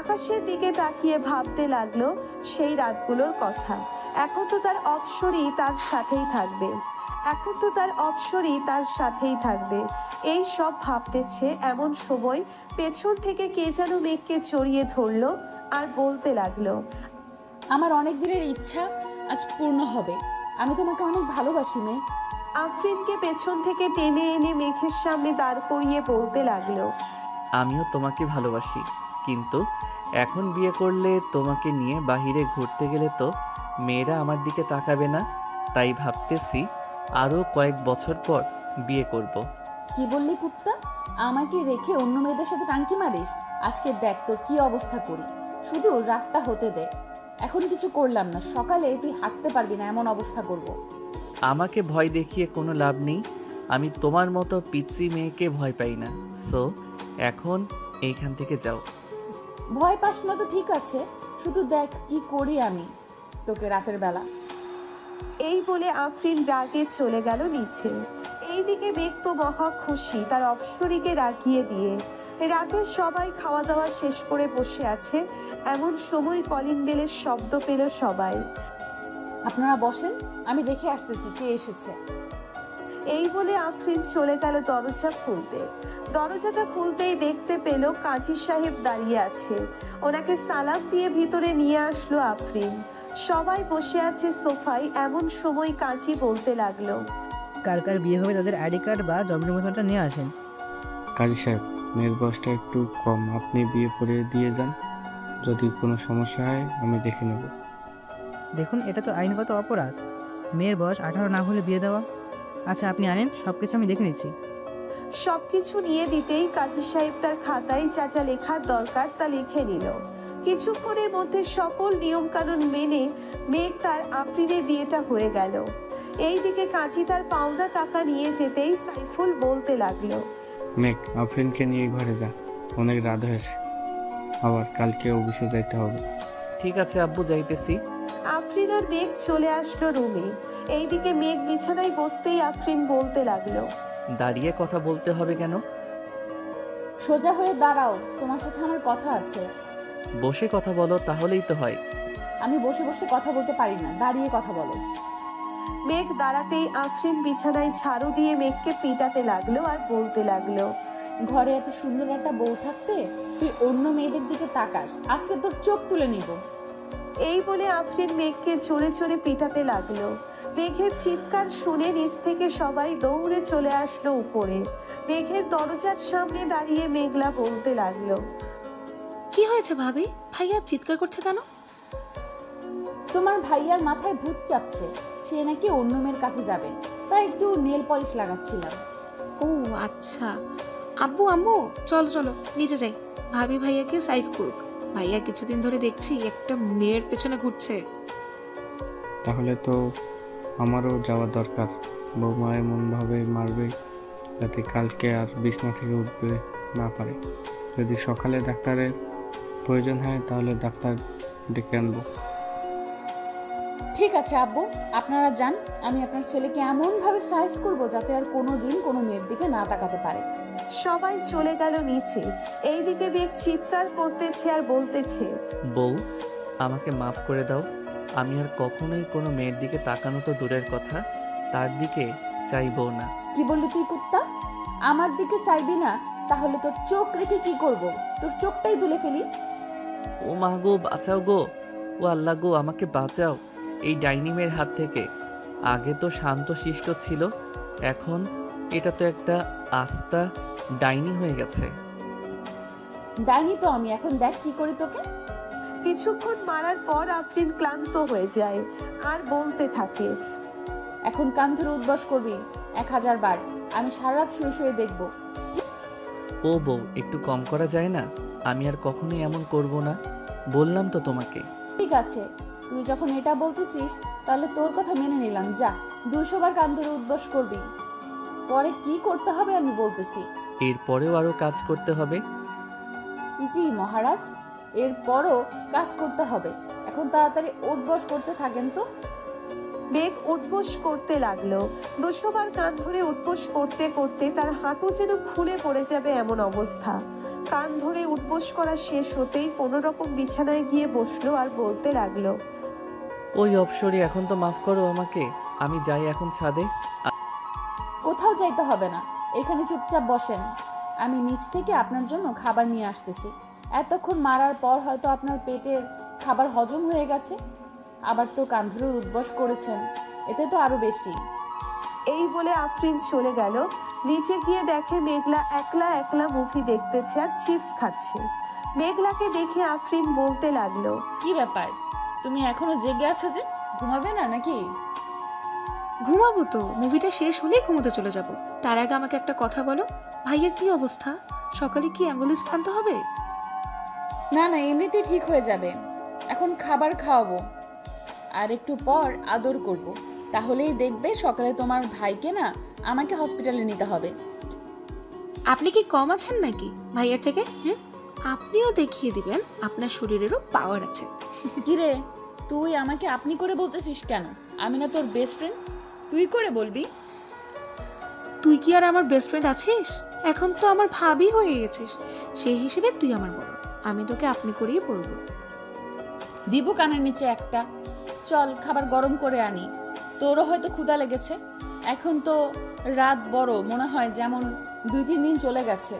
Speaker 1: আকাশের দিকে তাকিয়ে ভাবতে লাগলো সেই রাতগুলোর কথা। এখন তো তার অপসরই তার সাথেই থাকবে, এখন তো তার অপসরই তার সাথেই থাকবে। এই সব ভাবতেছে, এমন সময় পেছন থেকে কে যেন মেঘকে জড়িয়ে ধরলো আর বলতে লাগলো,
Speaker 5: আমার অনেক দিনের ইচ্ছা আজ পূর্ণ হবে। আমি তোমাকে অনেক ভালোবাসি মেঘ।
Speaker 1: আফরিনকে পেছন থেকে টেনে এনে মেঘের সামনে দাঁড় করিয়ে বলতে লাগলো,
Speaker 2: আমিও তোমাকে ভালোবাসি, কিন্তু এখন বিয়ে করলে তোমাকে নিয়ে বাহিরে ঘুরতে গেলে তো মেয়েরা আমার দিকে তাকাবে না। তাই ভাবতেছি আরও কয়েক বছর পর বিয়ে করব।
Speaker 5: কি বললি কুত্তা? আমাকে রেখে অন্য মেয়েদের সাথে টাঙ্কি মারিস? আজকে দেখ তোর কি অবস্থা করি, শুধু রাতটা হতে দে। এখন কিছু করলাম না, সকালে তুই হাঁটতে পারবি না এমন অবস্থা করব।
Speaker 2: আমাকে ভয় দেখিয়ে কোনো লাভ নেই, আমি তোমার মতো পিচ্চি মেয়েকে ভয় পাই না। সো এখন এইখান থেকে যাও।
Speaker 5: ভয় পাস না তো ঠিক আছে, শুধু দেখ কি করি আমি তোকে রাতের বেলা।
Speaker 1: এই বলে আফরিন রাগে চলে গেল নিচে। এইদিকে মেঘ তো মহা খুশি তার অপসরীকে রাগিয়ে দিয়ে। রাতে সবাই খাওয়া দাওয়া শেষ করে বসে আছে। এমন সময় কলিং বেলের শব্দ পেল সবাই।
Speaker 5: আপনারা বসেন, আমি দেখে আসতেছি কে এসেছে।
Speaker 1: এই বলে আফরিন চলে গেল দরজা খুলতে। দরজাটা খুলতেই দেখতে পেল কাজী সাহেব দাঁড়িয়ে আছে। ওনাকে সালাম দিয়ে ভিতরে নিয়ে আসলো আফরিন। সবাই বসে আছে সোফায়। এমন সময় কাজী বলতে লাগলো,
Speaker 14: কার বিয়ে হবে তাদের আইডি কার্ড বা জন্মের নিবন্ধনটা নিয়ে আসেন।
Speaker 9: কাজী সাহেব, মেয়ের বয়সটা একটু কম, আপনি বিয়ে পড়িয়ে দিয়ে যান। যদি কোনো সমস্যা হয় আমি দেখে নেব।
Speaker 14: দেখুন, এটা তো আইনগত অপরাধ। মেয়ের বয়স 18 না হলে বিয়ে দেওয়া। আচ্ছা, আপনি আনেন, সব কিছু আমি দেখে নিচ্ছি।
Speaker 1: সবকিছু নিয়ে দিতেই কাজী সাহেব তার খাতায় যা যা লেখার দরকার তা লিখে নিল। কিছুক্ষণের মধ্যে সকল নিয়ম কানুন মেনে মেঘ তার আফরিনের বিয়েটা হয়ে গেল। এইদিকে কাজী তার পাওনা টাকা নিয়ে যেতেই সাইফুল বলতে লাগলো,
Speaker 9: মেঘ, আফরিনকে নিয়ে ঘরে যা, অনেক রাত হয়েছে, আবার কালকে অফিসে যাইতে হবে।
Speaker 2: ঠিক আছে আব্বু, যাইতেছি।
Speaker 1: আফরিন আর মেঘ চলে আসলো রুমে। এইদিকে মেঘ বিছানায় বসতেই আফরিন বলতে লাগলো,
Speaker 2: দাঁড়িয়ে কথা বলতে হবে কেন?
Speaker 5: সোজা হয়ে দাঁড়াও, তোমার সাথে আমার কথা আছে।
Speaker 2: বসে কথা বলো, তাহলেই তো হয়।
Speaker 5: আমি বসে বসে কথা বলতে পারি না, দাঁড়িয়ে কথা বলো।
Speaker 1: মেঘ দাঁড়াতেই আফরিন বিছানায় ঝাড়ু দিয়ে মেঘকে পিটাতে লাগলো আর বলতে লাগলো,
Speaker 5: ঘরে এত সুন্দর একটা বউ থাকতে তুই অন্য মেয়েদের দিকে তাকাস, আজকে তোর চোখ তুলে নিব।
Speaker 1: এই বলে আফরিন মেঘকে জোরে জোরে পিটাতে লাগলো। মেঘের চিৎকার শুনে নিচ থেকে সবাই দৌড়ে চলে আসলো উপরে। মেঘের দরজার সামনে দাঁড়িয়ে মেঘলা বলতে লাগলো,
Speaker 3: কি হয়েছে ভাবি? ভাইয়া চিৎকার করছে কেন?
Speaker 5: তোমার ভাইয়ার মাথায় ভূত চাপছে, সে নাকি অন্য মেয়ের কাছে যাবে, তাই একটু নেল পলিশ লাগাচ্ছিলাম।
Speaker 3: ও আচ্ছা। আব্বু আম্মু চলো চলো নিচে যাই, ভাবি ভাইয়াকে সাইজ করুক। ভাইয়া কিছুদিন ধরে দেখছি একটা মেয়ের পেছনে ঘুরছে।
Speaker 9: তাহলে তো আমারও যাওয়া দরকার। বৌমা এমনভাবে মারবে যাতে কালকে আর বিছনা থেকে উঠবে না পারে। যদি সকালে ডাক্তারের প্রয়োজন হয় তাহলে ডাক্তার ডেকে আনবো।
Speaker 5: ঠিক আছে আব্বু, আপনারা যান, আমি আপনার ছেলেকে এমনভাবে সাইজ করব যাতে আর কোনোদিন কোনো মেয়ের দিকে না তাকাতে পারে।
Speaker 1: সবাই চলে গেল নিচে। এইদিকে মেঘ চিৎকার করতেছে আর বলতেছে,
Speaker 2: বউ, আমাকে মাফ করে দাও। আমি আর কখনোই কোনো মেয়ের দিকে তাকানো তো দূরের কথা, তার দিকে চাইবো না।
Speaker 5: কি বললি তুই কুত্তা? আমার দিকে চাইবি না? তাহলে তোর চোখ রেখে কি করব? তোর চোখটাই তুলে ফেলি।
Speaker 2: ও মা গো, বাঁচাও গো, ও আল্লাহ গো, আমাকে বাঁচাও এই ডাইনি মেয়ের হাত থেকে। আগে তো শান্ত শিষ্ট ছিল, এখন এটা তো একটা আস্তা ডাইনি হয়ে গেছে।
Speaker 5: ডাইনি তো আমি, এখন দেখ কি করি তোকে।
Speaker 1: কিছুক্ষণ মারার পর আফরিন ক্লান্ত হয়ে যায় আর বলতে থাকে,
Speaker 5: এখন কান ধরে উদ্বাস করবি 1000 বার, আমি সারা রাত শুয়ে শুয়ে দেখবো।
Speaker 2: ও বউ, একটু কম করা যায় না? আমি আর কখনোই এমন করব না, বললাম তো তোমাকে।
Speaker 5: ঠিক আছে, তুই যখন এটা বলতেছিস তাহলে তোর কথা মেনে নিলাম। যা, 200 বার কান ধরে উদ্বাস করবি। পরে কি করতে হবে আমি বলতেছি।
Speaker 2: এরপরেও আরো কাজ করতে হবে?
Speaker 5: জি মহারাজ, এরপরও কাজ করতে হবে। এখন তাড়াতাড়ি উঠবস করতে থাকেন তো।
Speaker 1: মেঘ উঠবোস করতে লাগলো। 200 বার কান ধরে উঠবোস করতে করতে তার হাঁটু যেন খুলে পড়ে যাবে এমন অবস্থা। কান ধরে উঠবোস করা শেষ হতেই কোনো রকম বিছানায় গিয়ে বসলো আর বলতে লাগলো,
Speaker 2: ওই অপসরি, এখন তো মাফ করো আমাকে, আমি যাই এখন ছাদে।
Speaker 5: কোথাও যাইতে হবে না, এখানে চুপচাপ বসেন, আমি নিচ থেকে আপনার জন্য খাবার নিয়ে আসতেছি। এতক্ষণ মারার পর হয়তো আপনার পেটের খাবার হজম হয়ে গেছে, আবার তো কান ধরে উদ্বাস করেছেন, এতে তো আরো বেশি।
Speaker 1: এই বলে আফরিন চলে গেল। নিচে গিয়ে দেখে মেঘলা একলা একলা মুভি দেখতেছে আর চিপস খাচ্ছে। মেঘলাকে দেখে আফরিন বলতে লাগলো,
Speaker 5: কি ব্যাপার, তুমি এখনো জেগে আছো যে? ঘুমাবে না নাকি?
Speaker 3: ঘুমাবো তো, মুভিটা শেষ হলেই ঘুমোতে চলে যাব। তার আগে আমাকে একটা কথা বলো, ভাইয়ের কি অবস্থা? সকালে কি অ্যাম্বুলেন্স আনতে হবে?
Speaker 5: না না, এমনিতেই ঠিক হয়ে যাবে। এখন খাবার খাওয়াবো আর একটু পর আদর করব, তাহলেই দেখবে সকালে তোমার ভাইকে না আমাকে হসপিটালে নিতে হবে।
Speaker 3: আপনি কি কম আছেন নাকি ভাইয়ের থেকে? আপনিও দেখিয়ে দিবেন আপনার শরীরেরও পাওয়ার আছে।
Speaker 5: কিরে, তুই আমাকে আপনি করে বলতেছিস কেন? আমি না তোর বেস্ট ফ্রেন্ড, তুই করে বলবি।
Speaker 3: তুই কি আর আমার বেস্ট ফ্রেন্ড আছিস? এখন তো আমার ভাবি হয়ে গেছিস, সেই হিসেবে তুই আমার বড়, আমি তোকে আপনি করেই বলবো।
Speaker 5: দিব কানের নিচে একটা। চল খাবার গরম করে আনি, তোরও হয়তো ক্ষুধা লেগেছে। এখন তো রাত বড়, মনে হয় যেমন 2-3 দিন চলে গেছে।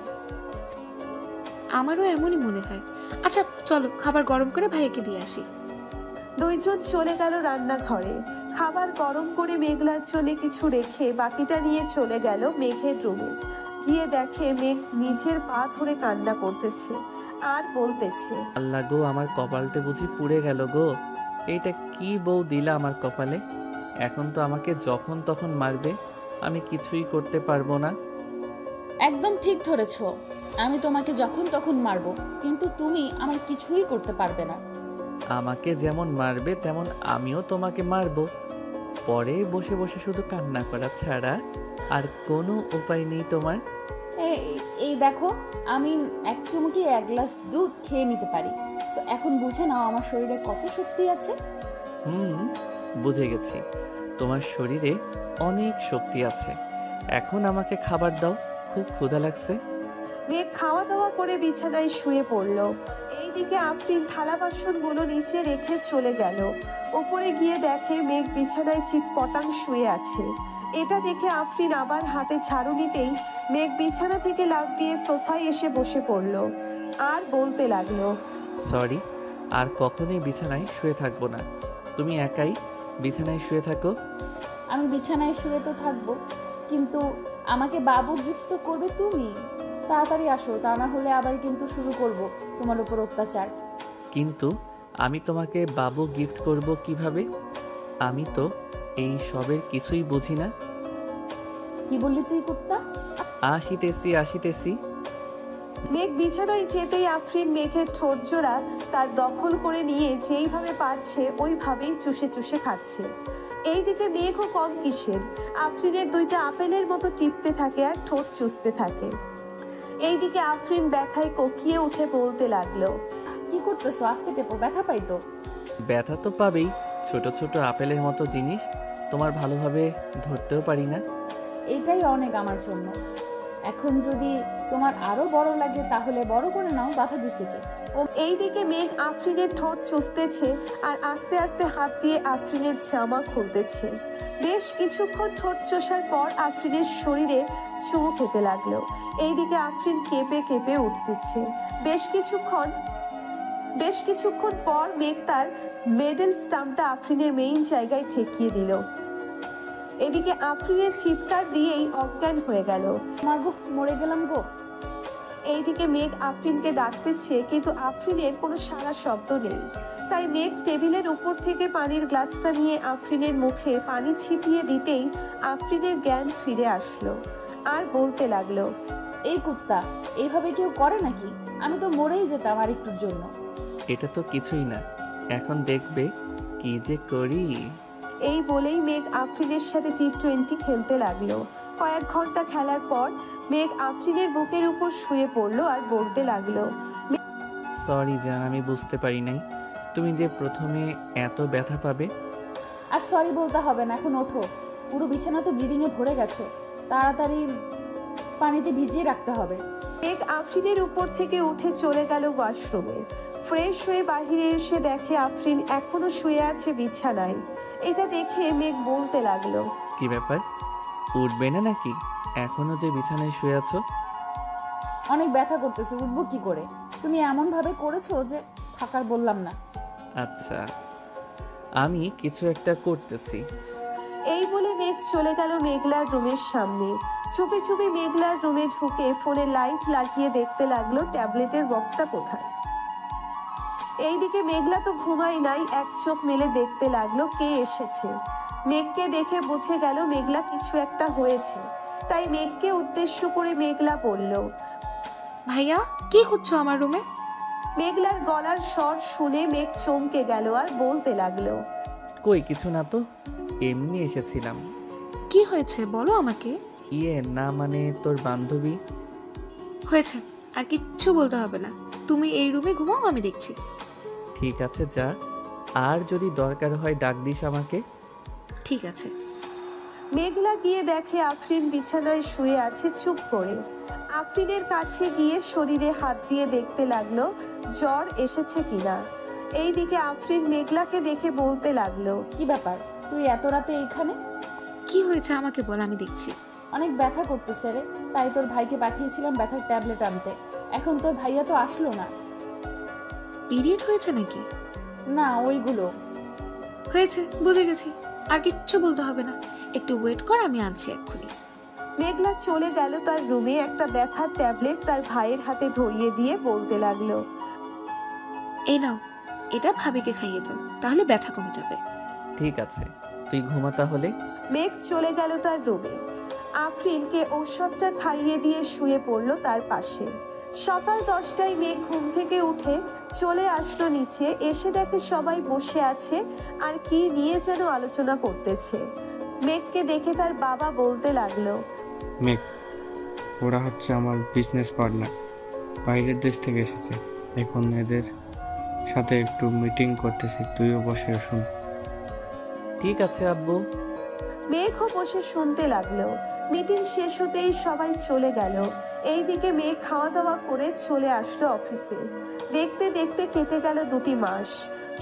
Speaker 3: আমারও এমনই মনে হয়। আচ্ছা চলো খাবার গরম করে ভাইয়াকে দিয়ে আসি।
Speaker 1: দুইজন চলে গেল রান্নাঘরে। খাবার গরম করে মেঘলার জন্য কিছু রেখে বাকিটা নিয়ে চলে গেল মেঘের রুমে। গিয়ে দেখে মেঘ নিজের পা ধরে কান্না করতেছে। আর বলতেছে,
Speaker 2: আল্লাহ গো, আমার কপালটা বুঝি পুড়ে গেল গো। এইটা কি বউ দিলা আমার কপালে। এখন তো আমাকে যখন তখন মারবে, আমি কিছুই করতে পারবো না।
Speaker 5: একদম ঠিক ধরেছ, আমি তোমাকে যখন তখন মারবো, কিন্তু তুমি আমার কিছুই করতে পারবে না।
Speaker 2: আমাকে যেমন মারবে তেমন আমিও তোমাকে মারবো। পরে বসে বসে শুধু কান্না করা ছাড়া আর কোনো উপায় নেই তোমার।
Speaker 5: এই দেখো, আমি এক চুমুকি 1 গ্লাস দুধ খেয়ে নিতে পারি। So, এখন বুঝে নাও আমার শরীরে কত শক্তি আছে।
Speaker 2: বুঝে গেছি, তোমার শরীরে অনেক শক্তি আছে। এখন আমাকে খাবার দাও, খুব ক্ষুধা লাগছে।
Speaker 1: মেঘ খাওয়া দাওয়া করে বিছানায় শুয়ে পড়ল। এইদিকে আফরিন থালা বাসনগুলো নিচে রেখে চলে গেল। উপরে গিয়ে দেখে মেঘ বিছানায় চিৎপটাং শুয়ে আছে। এটা দেখে আফরিন আবার হাতে ঝাড়ু নিতেই মেঘ বিছানা থেকে লাফ দিয়ে সোফায় এসে বসে পড়ল আর বলতে লাগলো,
Speaker 2: সরি, আর কখনোই বিছানায় শুয়ে থাকবো না। তুমি একাই বিছানায় শুয়ে থাকো।
Speaker 5: আমি বিছানায় শুয়ে তো থাকবো, কিন্তু আমাকে বাবু গিফট তো করবে তুমি। তাড়াতাড়ি আসো, তা না হলে আবার কিন্তু শুরু করব তোমার উপর অত্যাচার।
Speaker 2: কিন্তু আমি তোমাকে বাবু গিফট করব কিভাবে? আমি তো এই সবের কিছুই বুঝি না।
Speaker 5: কি বললি তুই কুত্তা?
Speaker 2: আসিতেছি।
Speaker 1: মেঘ বিছানায় যেতেই আফরিন মেঘের ঠোঁট জোড়া তার দখল করে নিয়ে যেইভাবে পারছে ওইভাবেই চুষে চুষে খাচ্ছে। এইদিকে মেঘও কম কিসের, আফরিনের 2টা আপেলের মতো টিপতে থাকে আর ঠোঁট চুষতে থাকে। এইদিকে আফরিন ব্যথায় কোকিয়ে উঠে বলতে লাগলো,
Speaker 5: কি করতেছো? আস্তে টেপো, ব্যথা পাই তো।
Speaker 2: ব্যথা তো পাবেই, ছোট ছোট আপেলের মতো জিনিস তোমার ভালোভাবে ধরতেও পারি না।
Speaker 5: এটাই অনেক আমার জন্য। এখন যদি তোমার আরো বড় লাগে তাহলে বড় করে নাও, ব্যথা দিছে কে?
Speaker 1: এইদিকে মেঘ আফরিনের ঠোঁট চুষতেছে আর আস্তে আস্তে হাত দিয়ে আফরিনের জামা খুলতেছে। বেশ কিছুক্ষণ ঠোঁট চষার পর আফরিনের শরীরে চুমু খেতে লাগলো। এইদিকে আফরিন কেঁপে কেঁপে উঠতেছে। বেশ কিছুক্ষণ পর মেঘ তার মেডেল স্টাম্পটা আফরিনের মেইন জায়গায় ঠেকিয়ে দিল। এদিকে আফরিনের চিৎকার দিয়েই অজ্ঞান হয়ে গেল।
Speaker 5: মাগো, মরে গেলাম গো।
Speaker 1: এইদিকে মেঘ আফরিনকে ডাকতেছে, কিন্তু আফরিনের কোনো সারা শব্দ নেই। তাই মেঘ টেবিলের উপর থেকে পানির গ্লাসটা নিয়ে আফরিনের মুখে পানি ছিটিয়ে দিতেই আফরিনের জ্ঞান ফিরে আসলো আর বলতে লাগলো,
Speaker 5: এই কুত্তা, এইভাবে কেউ করে নাকি? আমি তো মরেই যেতাম আর একটুর জন্য।
Speaker 2: এটা তো কিছুই না, এখন দেখবে কি যে করি।
Speaker 1: এই বলেই মেঘ আফরিনের সাথে টি20 খেলতে লাগলো। কয়েক ঘন্টা খেলার পর মেঘ আফরিনের বুকের উপর শুয়ে পড়লো আর বলতে লাগলো,
Speaker 2: সরি জান, আমি বুঝতে পারি নাই তুমি যে প্রথমে এত ব্যথা পাবে।
Speaker 5: আর সরি বলতে হবে না, এখন ওঠো। পুরো বিছানা তো ব্লিডিং এ ভরে গেছে, তাড়াতাড়ি পানিতে ভিজিয়ে রাখতে হবে।
Speaker 1: মেঘ আফরিনের উপর থেকে উঠে চলে গেল ওয়াশরুমে। ফ্রেশ হয়ে বাহিরে এসে দেখে আফরিন এখনো শুয়ে আছে বিছানায়। এটা দেখে মেঘ বলতে লাগলো,
Speaker 2: কি ব্যাপার, উঠবে না নাকি? এখনো যে বিছানায় শুয়ে আছো।
Speaker 5: অনেক ব্যথা করতেছে, উঠবো কি করে? তুমি এমন ভাবে করেছো যে থাকার বললাম না।
Speaker 2: আচ্ছা, আমি কিছু একটা করতেছি।
Speaker 1: এই বলে মেঘ চলে গেল মেঘলার রুমের সামনে। চুপি চুপি মেঘলার রুমে ঢুকে ফোনে লাইট লাগিয়ে দেখতে লাগলো ট্যাবলেটের বক্সটা কোথায়। এইদিকে মেঘলা তো ঘুমাই নাই, এক চোখ মেলে দেখতে লাগলো কে এসেছে। মেঘকে দেখে বুঝে গেল মেঘলা কিছু একটা হয়েছে, তাই মেঘকে উদ্দেশ্য করে মেঘলা বলল,
Speaker 3: ভাইয়া কি করছো আমার রুমে?
Speaker 1: মেঘলার গলার স্বর শুনে মেঘ চমকে গেল আর বলতে লাগলো,
Speaker 2: কই কিছু না তো, এমনি এসেছিলাম।
Speaker 3: কি হয়েছে বলো আমাকে।
Speaker 2: না মানে তোর বান্ধবী।
Speaker 3: হয়েছে, আর কিচ্ছু বলতে হবে না। তুমি এই রুমে ঘুমাও, আমি দেখছি।
Speaker 2: ঠিক আছে যা, আর যদি দরকার হয় ডাক দিস আমাকে।
Speaker 3: ঠিক আছে।
Speaker 1: মেঘলা গিয়ে দেখে আফরিন বিছানায় শুয়ে আছে চুপ করে। আফরিনের কাছে গিয়ে শরীরে হাত দিয়ে দেখতে লাগলো জ্বর এসেছে কিনা। এইদিকে আফরিন মেঘলাকে দেখে বলতে লাগলো,
Speaker 5: কি ব্যাপার, তুই এত রাতে এখানে?
Speaker 3: কি হয়েছে আমাকে বল, আমি দেখছি।
Speaker 5: অনেক ব্যথা করতেছে রে, তাই তোর ভাইকে পাঠিয়েছিলাম ব্যথার ট্যাবলেট আনতে। এখন তোর ভাইয়া তো আসলো না।
Speaker 3: পিরিয়ড হয়েছে নাকি?
Speaker 5: না, ওইগুলো
Speaker 3: হয়েছে, বুঝে গেছি। আর কিচ্ছু বলতে হবে না, একটু ওয়েট কর, আমি আনছি এক্ষুনি।
Speaker 1: মেঘলা চলে গেল তার রুমে। একটা ব্যথার ট্যাবলেট তার ভাইয়ের হাতে ধরিয়ে দিয়ে বলতে লাগলো,
Speaker 3: এই নাও, এটা ভাবিকে খাইয়ে দাও, তাহলে ব্যথা কমে যাবে।
Speaker 2: ঠিক আছে, তুই ঘুমা তাহলে।
Speaker 1: মেঘ চলে গেল তার রুমে। আফরিনকে ঔষধটা খাইয়ে দিয়ে শুয়ে পড়লো তার পাশে। সকাল 10টায় মেঘ ঘুম থেকে উঠে চলে আসলো নিচে। এসে দেখে সবাই বসে আছে আর কি নিয়ে যেন আলোচনা করতেছে। মেঘকে দেখে তার বাবা বলতে লাগলো,
Speaker 9: মেঘ, ওরা হচ্ছে আমার বিজনেস পার্টনার, বাইরের দেশ থেকে এসেছে। এখন এদের সাথে একটু মিটিং করতেছি, তুইও বসে শুন।
Speaker 2: ঠিক আছে আব্বু।
Speaker 1: মেঘও বসে শুনতে লাগলো। মিটিং শেষ হতেই সবাই চলে গেল। এইদিকে মেঘ খাওয়া দাওয়া করে চলে আসলো অফিসে। দেখতে দেখতে কেটে গেল 2 মাস।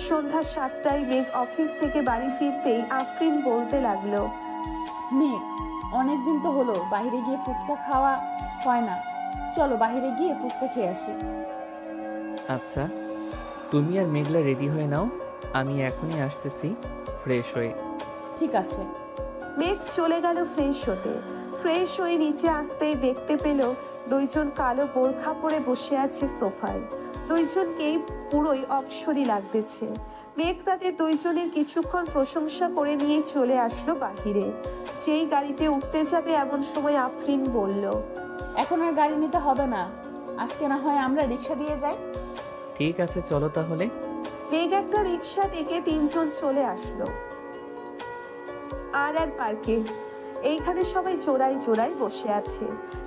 Speaker 1: সন্ধ্যা 7টায় মেঘ অফিস থেকে বাড়ি ফিরতেই আফরিন বলতে লাগলো,
Speaker 5: মেঘ, অনেকদিন তো হলো বাইরে গিয়ে ফুচকা খাওয়া হয় না, চলো বাইরে গিয়ে ফুচকা খেয়ে আসি।
Speaker 2: আচ্ছা, তুমি আর মেঘলা রেডি হয়ে নাও, আমি এখনই আসতেছি ফ্রেশ হয়ে।
Speaker 5: ঠিক আছে।
Speaker 1: মেঘ চলে গেল ফ্রেশ হতে। ফ্রেশ হয়ে নিচে আসতেই দেখতে পেল 2 জন কালো বোরখা পরে বসে আছে সোফায়। 2 জনকেই পুরোই অপসরী লাগতেছে। মেঘ তাদের 2 জনের কিছুক্ষণ প্রশংসা করে নিয়ে চলে আসলো বাহিরে। যেই গাড়িতে উঠতে যাবে এমন সময় আফরিন বলল,
Speaker 5: এখন আর গাড়ি নিতে হবে না, আজকে না হয় আমরা রিক্সা দিয়ে যাই।
Speaker 2: ঠিক আছে, চলো তাহলে।
Speaker 1: মেঘ একটা রিক্সা ডেকে 3 জন চলে আসলো আর পার্কে। এইখানে সবাই জোড়ায় জোড়ায় বসে আছে।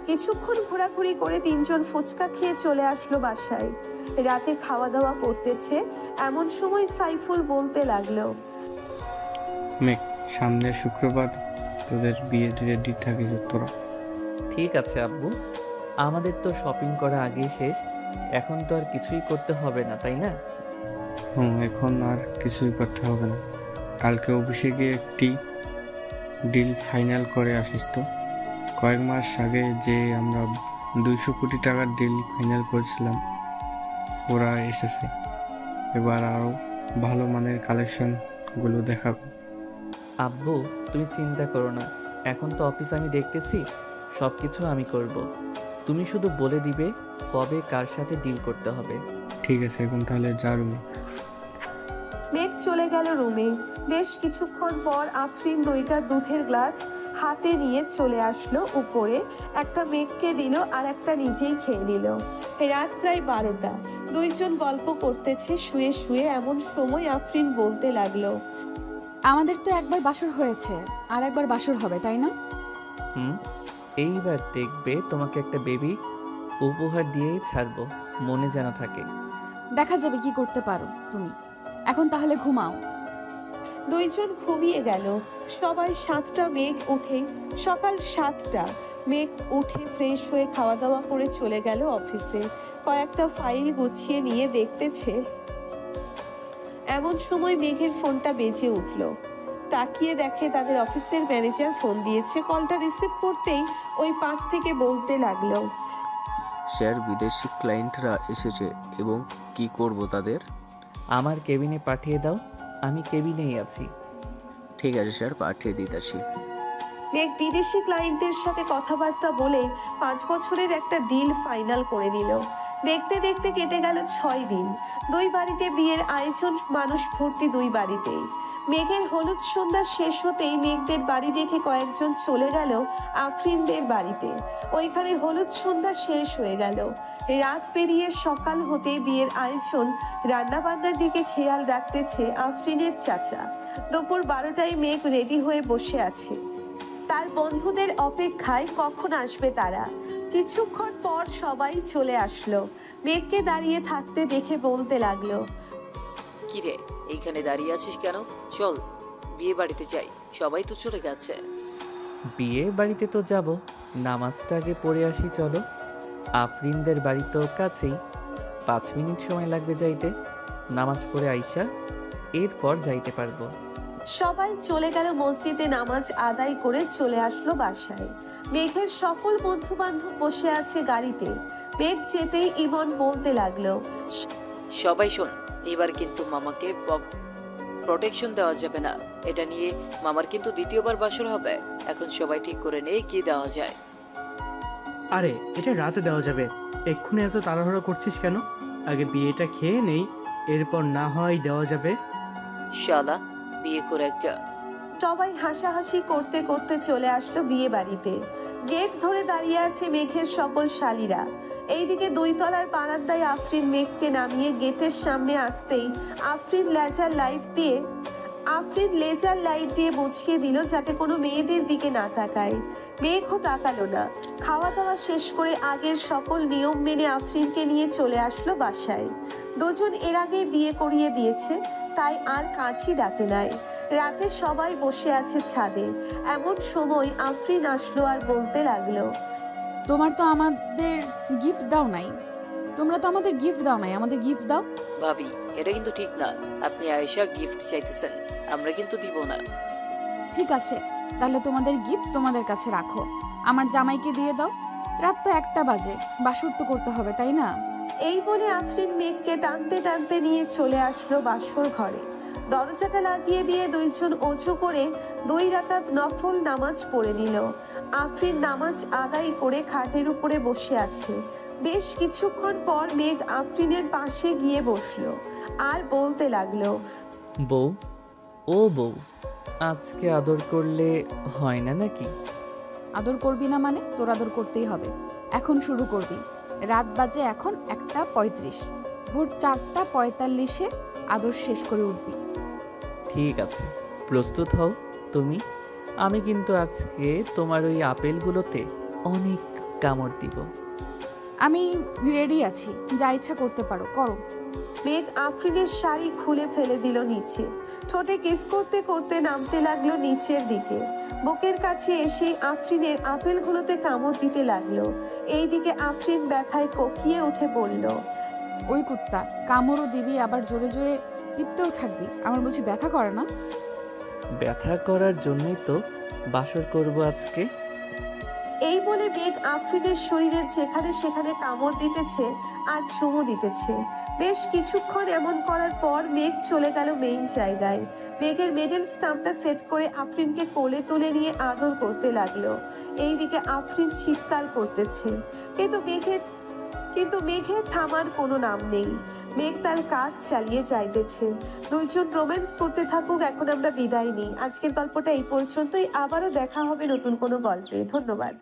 Speaker 1: কিছুক্ষণ ঘোরাঘুরি করে 3 জন ফুচকা খেয়ে চলে আসলো বাসায়। রাতে খাওয়া দাওয়া করতেছে এমন সময় সাইফুল বলতে লাগলো,
Speaker 9: মেঘ, সামনের শুক্রবার তোদের বিয়ে রেডি থাকিস তোরা।
Speaker 2: ঠিক আছে আব্বু, আমাদের তো শপিং করা আগেই শেষ, এখন তো আর কিছুই করতে হবে না, তাই না?
Speaker 9: এখন আর কিছুই করতে হবে না। কালকে অফিসে গিয়ে একটি ডিল ফাইনাল করে আসিস তো। কয়েক মাস আগে যে আমরা 200 কোটি টাকার ডিল ফাইনাল করেছিলাম, ওরা এসেছে। এবার আরও ভালো মানের কালেকশনগুলো দেখাবে।
Speaker 2: আব্বু, তুমি চিন্তা করো না, এখন তো অফিস আমি দেখতেছি, সব কিছু আমি করব। তুমি শুধু বলে দিবে কবে কার সাথে ডিল করতে হবে।
Speaker 9: ঠিক আছে, এখন তাহলে যা রুমে।
Speaker 1: মেঘ চলে গেল রুমে। বেশ কিছুক্ষণ পর আফরিন 2টা দুধের গ্লাস হাতে নিয়ে চলে আসলো উপরে। একটা মেঘকে দিল আর একটা নিজেই খেয়ে নিল। রাত প্রায় 12টা। 2 জন গল্প করতেছে শুয়ে শুয়ে। এমন সময় আফরিন বলতে লাগলো,
Speaker 5: আমাদের তো একবার বাসর হয়েছে, আর একবার বাসর হবে, তাই না?
Speaker 2: এইবার দেখবে তোমাকে একটা বেবি উপহার দিয়েই ছাড়বো, মনে যেন থাকে।
Speaker 5: দেখা যাবে কি করতে পারো তুমি। এখন তাহলে ঘুমাও।
Speaker 1: 2 জন ঘুমিয়ে গেল। সবাই 7টা মেঘ উঠে সকাল 7টা মেঘ উঠে ফ্রেশ হয়ে খাওয়া দাওয়া করে চলে গেল অফিসে। কয়েকটা ফাইল গুছিয়ে নিয়ে দেখতেছে এমন সময় মেঘের ফোনটা বেজে উঠল। তাকিয়ে দেখে তাদের অফিসের ম্যানেজার ফোন দিয়েছে। কলটা রিসিভ করতেই ওই পাশ থেকে বলতে লাগলো,
Speaker 10: স্যার, বিদেশি ক্লায়েন্টরা এসেছে এবং কি করব তাদের?
Speaker 2: আমার কেবিনে পাঠিয়ে দাও, আমি কেবিনেই আছি।
Speaker 10: ঠিক আছে স্যার, পাঠিয়ে দিতেছি।
Speaker 1: মেঘ বিদেশি ক্লায়েন্টদের সাথে কথাবার্তা বলে 5 বছরের একটা ডিল ফাইনাল করে নিল। দেখতে দেখতে কেটে গেল 6 দিন। 2 বাড়িতে বিয়ের আয়োজন, মানুষ ভর্তি 2 বাড়িতেই। মেঘের হলুদ সন্ধ্যা শেষ হতেই মেঘদের বাড়ি দেখে কয়েকজন চলে গেল আফরিনদের বাড়িতে। ওইখানে হলুদ সন্ধ্যা শেষ হয়ে গেল। রাত পেরিয়ে সকাল হতে বিয়ের আয়োজন, রান্নাবান্নার দিকে খেয়াল রাখতেছে আফরিনের চাচা। দুপুর 12টায় মেঘ রেডি হয়ে বসে আছে তার বন্ধুদের অপেক্ষায়, কখন আসবে তারা। কিছুক্ষণ পর সবাই চলে আসলো। মেঘকে দাঁড়িয়ে থাকতে দেখে বলতে লাগলো,
Speaker 7: কিরে, এইখানে দাঁড়িয়ে আছিস কেন? চল বিয়ে বাড়িতে যাই, সবাই তো চলে গেছে।
Speaker 2: বিয়ে বাড়িতে তো যাব, নামাজটা আগে পড়ে আসি চলো। আফরিনদের বাড়ি তো কাছেই, 5 মিনিট সময় লাগবে যাইতে। নামাজ পড়ে আইসা এরপর যাইতে পারবো।
Speaker 1: সবাই চলে গেল মসজিদে। নামাজ আদায় করে চলে আসলো বাসায়। মেঘের সকল বন্ধু বান্ধব বসে আছে গাড়িতে। মেঘ যেতেই ইমন বলতে লাগলো,
Speaker 7: সবাই শোন, এবার কিন্তু মামাকে প্রোটেকশন দেওয়া যাবে না। এটা নিয়ে মামার কিন্তু দ্বিতীয়বার বাসর হবে। এখন সবাই ঠিক করে নেই কি দেওয়া যায়।
Speaker 6: আরে এটা রাতে দেওয়া যাবে, এক্ষুনি এত তাড়াহুড়ো করছিস কেন? আগে বিয়েটা খেয়ে নেই, এরপর না হয় দেওয়া যাবে।
Speaker 7: শালা বিয়ে করে একটা।
Speaker 1: সবাই হাসাহাসি করতে করতে চলে আসলো বিয়ে বাড়িতে। গেট ধরে দাঁড়িয়ে আছে মেঘের সকল শালীরা। এইদিকে 2 তলার বারান্দায় আফরিন মেঘকে নামিয়ে গেটের সামনে আসতেই আফরিন লেজার লাইট দিয়ে বুঝিয়ে দিল যাতে কোনো মেয়েদের দিকে না তাকায়। মেঘও তাকালো না। খাওয়া দাওয়া শেষ করে আগের সকল নিয়ম মেনে আফরিনকে নিয়ে চলে আসলো বাসায়। দুজন এর আগে বিয়ে করিয়ে দিয়েছে, তাই আর কাজই ডাকে নাই। রাতে সবাই বসে আছে ছাদে। এমন সময় আফরিন আসলো আর বলতে লাগলো,
Speaker 5: তোমরা তো আমাদের গিফট দাও নাই, আমাদের গিফট দাও।
Speaker 7: ভাবি এটা কিন্তু ঠিক না, আপনি আয়েশা গিফট চাইতেছেন, আমরা কিন্তু দিব না।
Speaker 5: ঠিক আছে, তাহলে তোমাদের গিফট তোমাদের কাছে রাখো, আমার জামাইকে দিয়ে দাও। রাত তো 1টা বাজে, বাসর তো করতে হবে, তাই না?
Speaker 1: এই বলে আফরিন মেঘকে টানতে টানতে নিয়ে চলে আসলো বাসর ঘরে। দরজাটা লাগিয়ে দিয়ে দুইজন অজু করে 2 রাকাত নফল নামাজ পড়ে নিল। আফরিন নামাজ আদায় করে খাটের উপরে বসে আছে। বেশ কিছুক্ষণ পর মেঘ আফরিনের পাশে গিয়ে বসলো আর বলতে লাগলো,
Speaker 2: বউ, ও বউ, আজকে আদর করলে হয় না নাকি?
Speaker 5: আদর করবি না মানে? তোর আদর করতেই হবে। এখন শুরু করবি। রাত বাজে এখন 1:35, ভোর 4:45-এ আদর শেষ করে উঠবি।
Speaker 2: ঠিক আছে, প্রস্তুত হও তুমি। আমি কিন্তু আজকে তোমার ওই আপেলগুলোতে অনেক কামড় দিব।
Speaker 5: আমি রেডি আছি, যা ইচ্ছা করতে পারো, করো।
Speaker 1: মেঘ আফরিনের শাড়ি খুলে ফেলে দিল নিচে। ঠোঁটে কিস করতে করতে নামতে লাগলো নিচের দিকে। বুকের কাছে এসে আফরিনের আপেলগুলোতে কামড় দিতে লাগলো। এইদিকে আফরিন ব্যথায় কোকিয়ে উঠে বলল,
Speaker 5: ওই কুত্তা, কামড়ও দিবি আবার জোরে জোরে টিপতেও থাকবি, আমার বুঝি ব্যথা করে না?
Speaker 2: ব্যথা করার জন্যই তো বাসর করব আজকে।
Speaker 1: এই বলে মেঘ আফরিনের শরীরের যেখানে সেখানে কামড় দিতেছে আর চুমু দিতেছে। বেশ কিছুক্ষণ এমন করার পর মেঘ চলে গেল মেইন জায়গায়। মেঘের মেডেল স্টাম্পটা সেট করে আফরিনকে কোলে তুলে নিয়ে আদর করতে লাগলো। এইদিকে আফরিন চিৎকার করতেছে, কিন্তু মেঘের থামার কোনো নাম নেই। মেঘ তার কাজ চালিয়ে যাইতেছে। দুইজন রোম্যান্স করতে থাকুক, এখন আমরা বিদায় নিই। আজকের গল্পটা এই পর্যন্তই। আবারও দেখা হবে নতুন কোনো গল্পে। ধন্যবাদ।